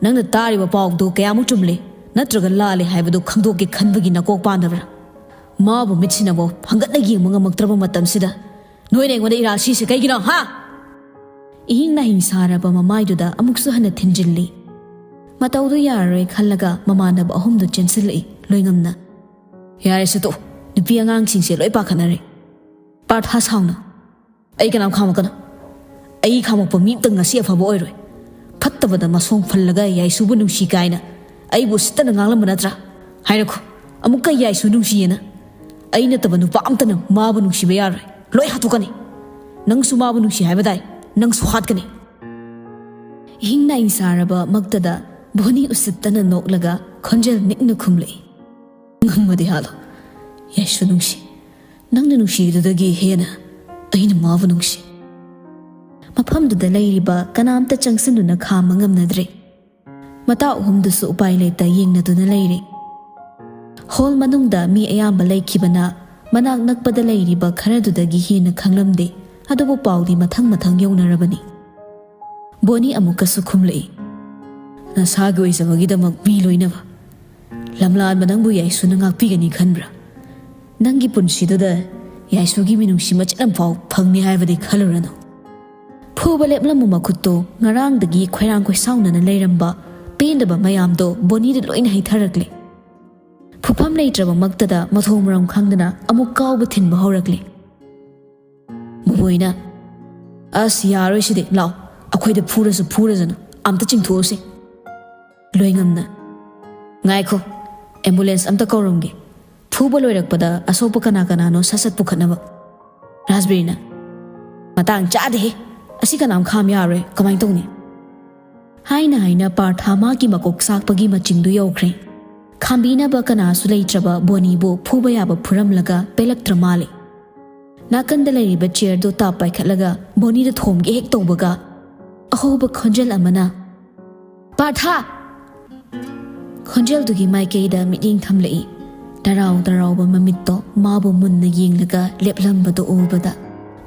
नंगना तारिबा पावदो कयामुक चुमले नत्रगा लाले हाइबदो खंगदोके खनबगी नकोक पांदबरा माबु मिथिनबो फंगतना येंबा ngamक्त्रबा मतमसिदा नोइने ngोदा इरासिसे कैगिनो हा इहिंग नाहिंग सारबा ममाइदुदा अमुकसु हन थिनजिल्ली मतौदु यारoi खल्लगा ममानब अहुमदु चेंसिल्ली लोइंगमना यारेसे तो नुपी आंगांगसिंगसे लोइ पाखनरे पार्था साउना अई कनाम खामकना अई खामकपा मीतंग ngasi अफबो ओइरोइ फत्तबदा मसोंग फल्लगा याइसुबु नुंसी काइना अईबु सितना nganglamba नत्रा हाइरखो अमुक्का याइसु नुंसीयेना अई नतबा नुपा अमतना माबु नुंसीबा यारोइ लोइ हातुकनी नंगसु माबु नुंसी हाइबदाइ नंगसु हातकनी हिंगना इंसारबा मक्तदा बोनी उसितना नोकलगा खंजल निकना खुमले ngमदि हालो याइसु नुंसी नंगना नुंसीदुदगी हेना अइना माबु नुंसी मफमदुदा लैरिबा कनामता चंगसनुना खामा ngamnadre मता उहुमदुसु उपाय लेता येंगनदुना लैरि हॉल मनुंगदा मी अयाम्बा लैखिबना मनाक नकपदा लैरिबा खरदुदगी हेना खंगलमदे अदुबु पाउदी मथंग मथंग यौनरबनी बोनी अमुकसु खुमले नसागी ओइजबगीदमक मी लोइनबा लमलान मनंगबु याइसुना ngakpigani खनब्रा नंगी पुनसिदुदा याइसुगी मिनुंसी मचनम फाउ फंगनि हाइबदि खलुरनो फुबा लेपलमु मखुत्तो ngarangdagi khoirang khoi saunana leiramba pendaba mayamdo boni de loina haitharagle फुफम लेट्रबा मक्तदा मथोमरम खंगदना अमुक काउबा थिनबा हौरगले बुबोइना अस यारोइसिदे लाउ अखोइदा फुरसु फुरजनु अमता चिंथोसे लोइंगमना ngaiko एम्बुलेंस अमता कौरंगे फुबा लोइरकपदा असोप कना कनानो ससत पुखनबा राजबीरना मतांग चादे असि कनाम खाम यारोइ कमाइ तौनी हाइना हाइना पार्था मागी मकोक साकपगी मचिंगदु यौख्रे खांबीनबा कनासु लेट्रबा बोनीबो फुबा याबा फुरमलगा पेलक्त्र माले नाकंदा लेरिबा चेयरदो ताप पाइखटलगा बोनीदा थोमगे हेक तौबगा अहोबा खंजल अमना पार्था खंजलदुगी माइकेदा मिटिंग थमलई तराव तरावबा ममित्तो माबो मुन्ना येंगलगा लेपलंबदो उबदा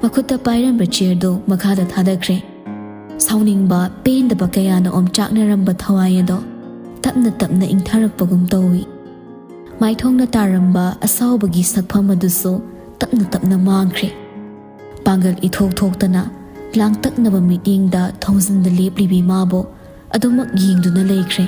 मखुत्ता पाइरंबा चेयरदो मखादा थादख्रे साउनिंगबा पेंदबा कयाना ओमचाकनरंबा थवायदो तपना तपना इंथारकपगुम तौई माइथोंगना तारंबा असावबगी सकफम अदुसो तपना तपना मांगख्रे पांगल इथोक थोक्तना लांगतकनबा मीटिंगदा थोंजनदा लेपलिबी माबो अदुमक येंगदुना लेख्रे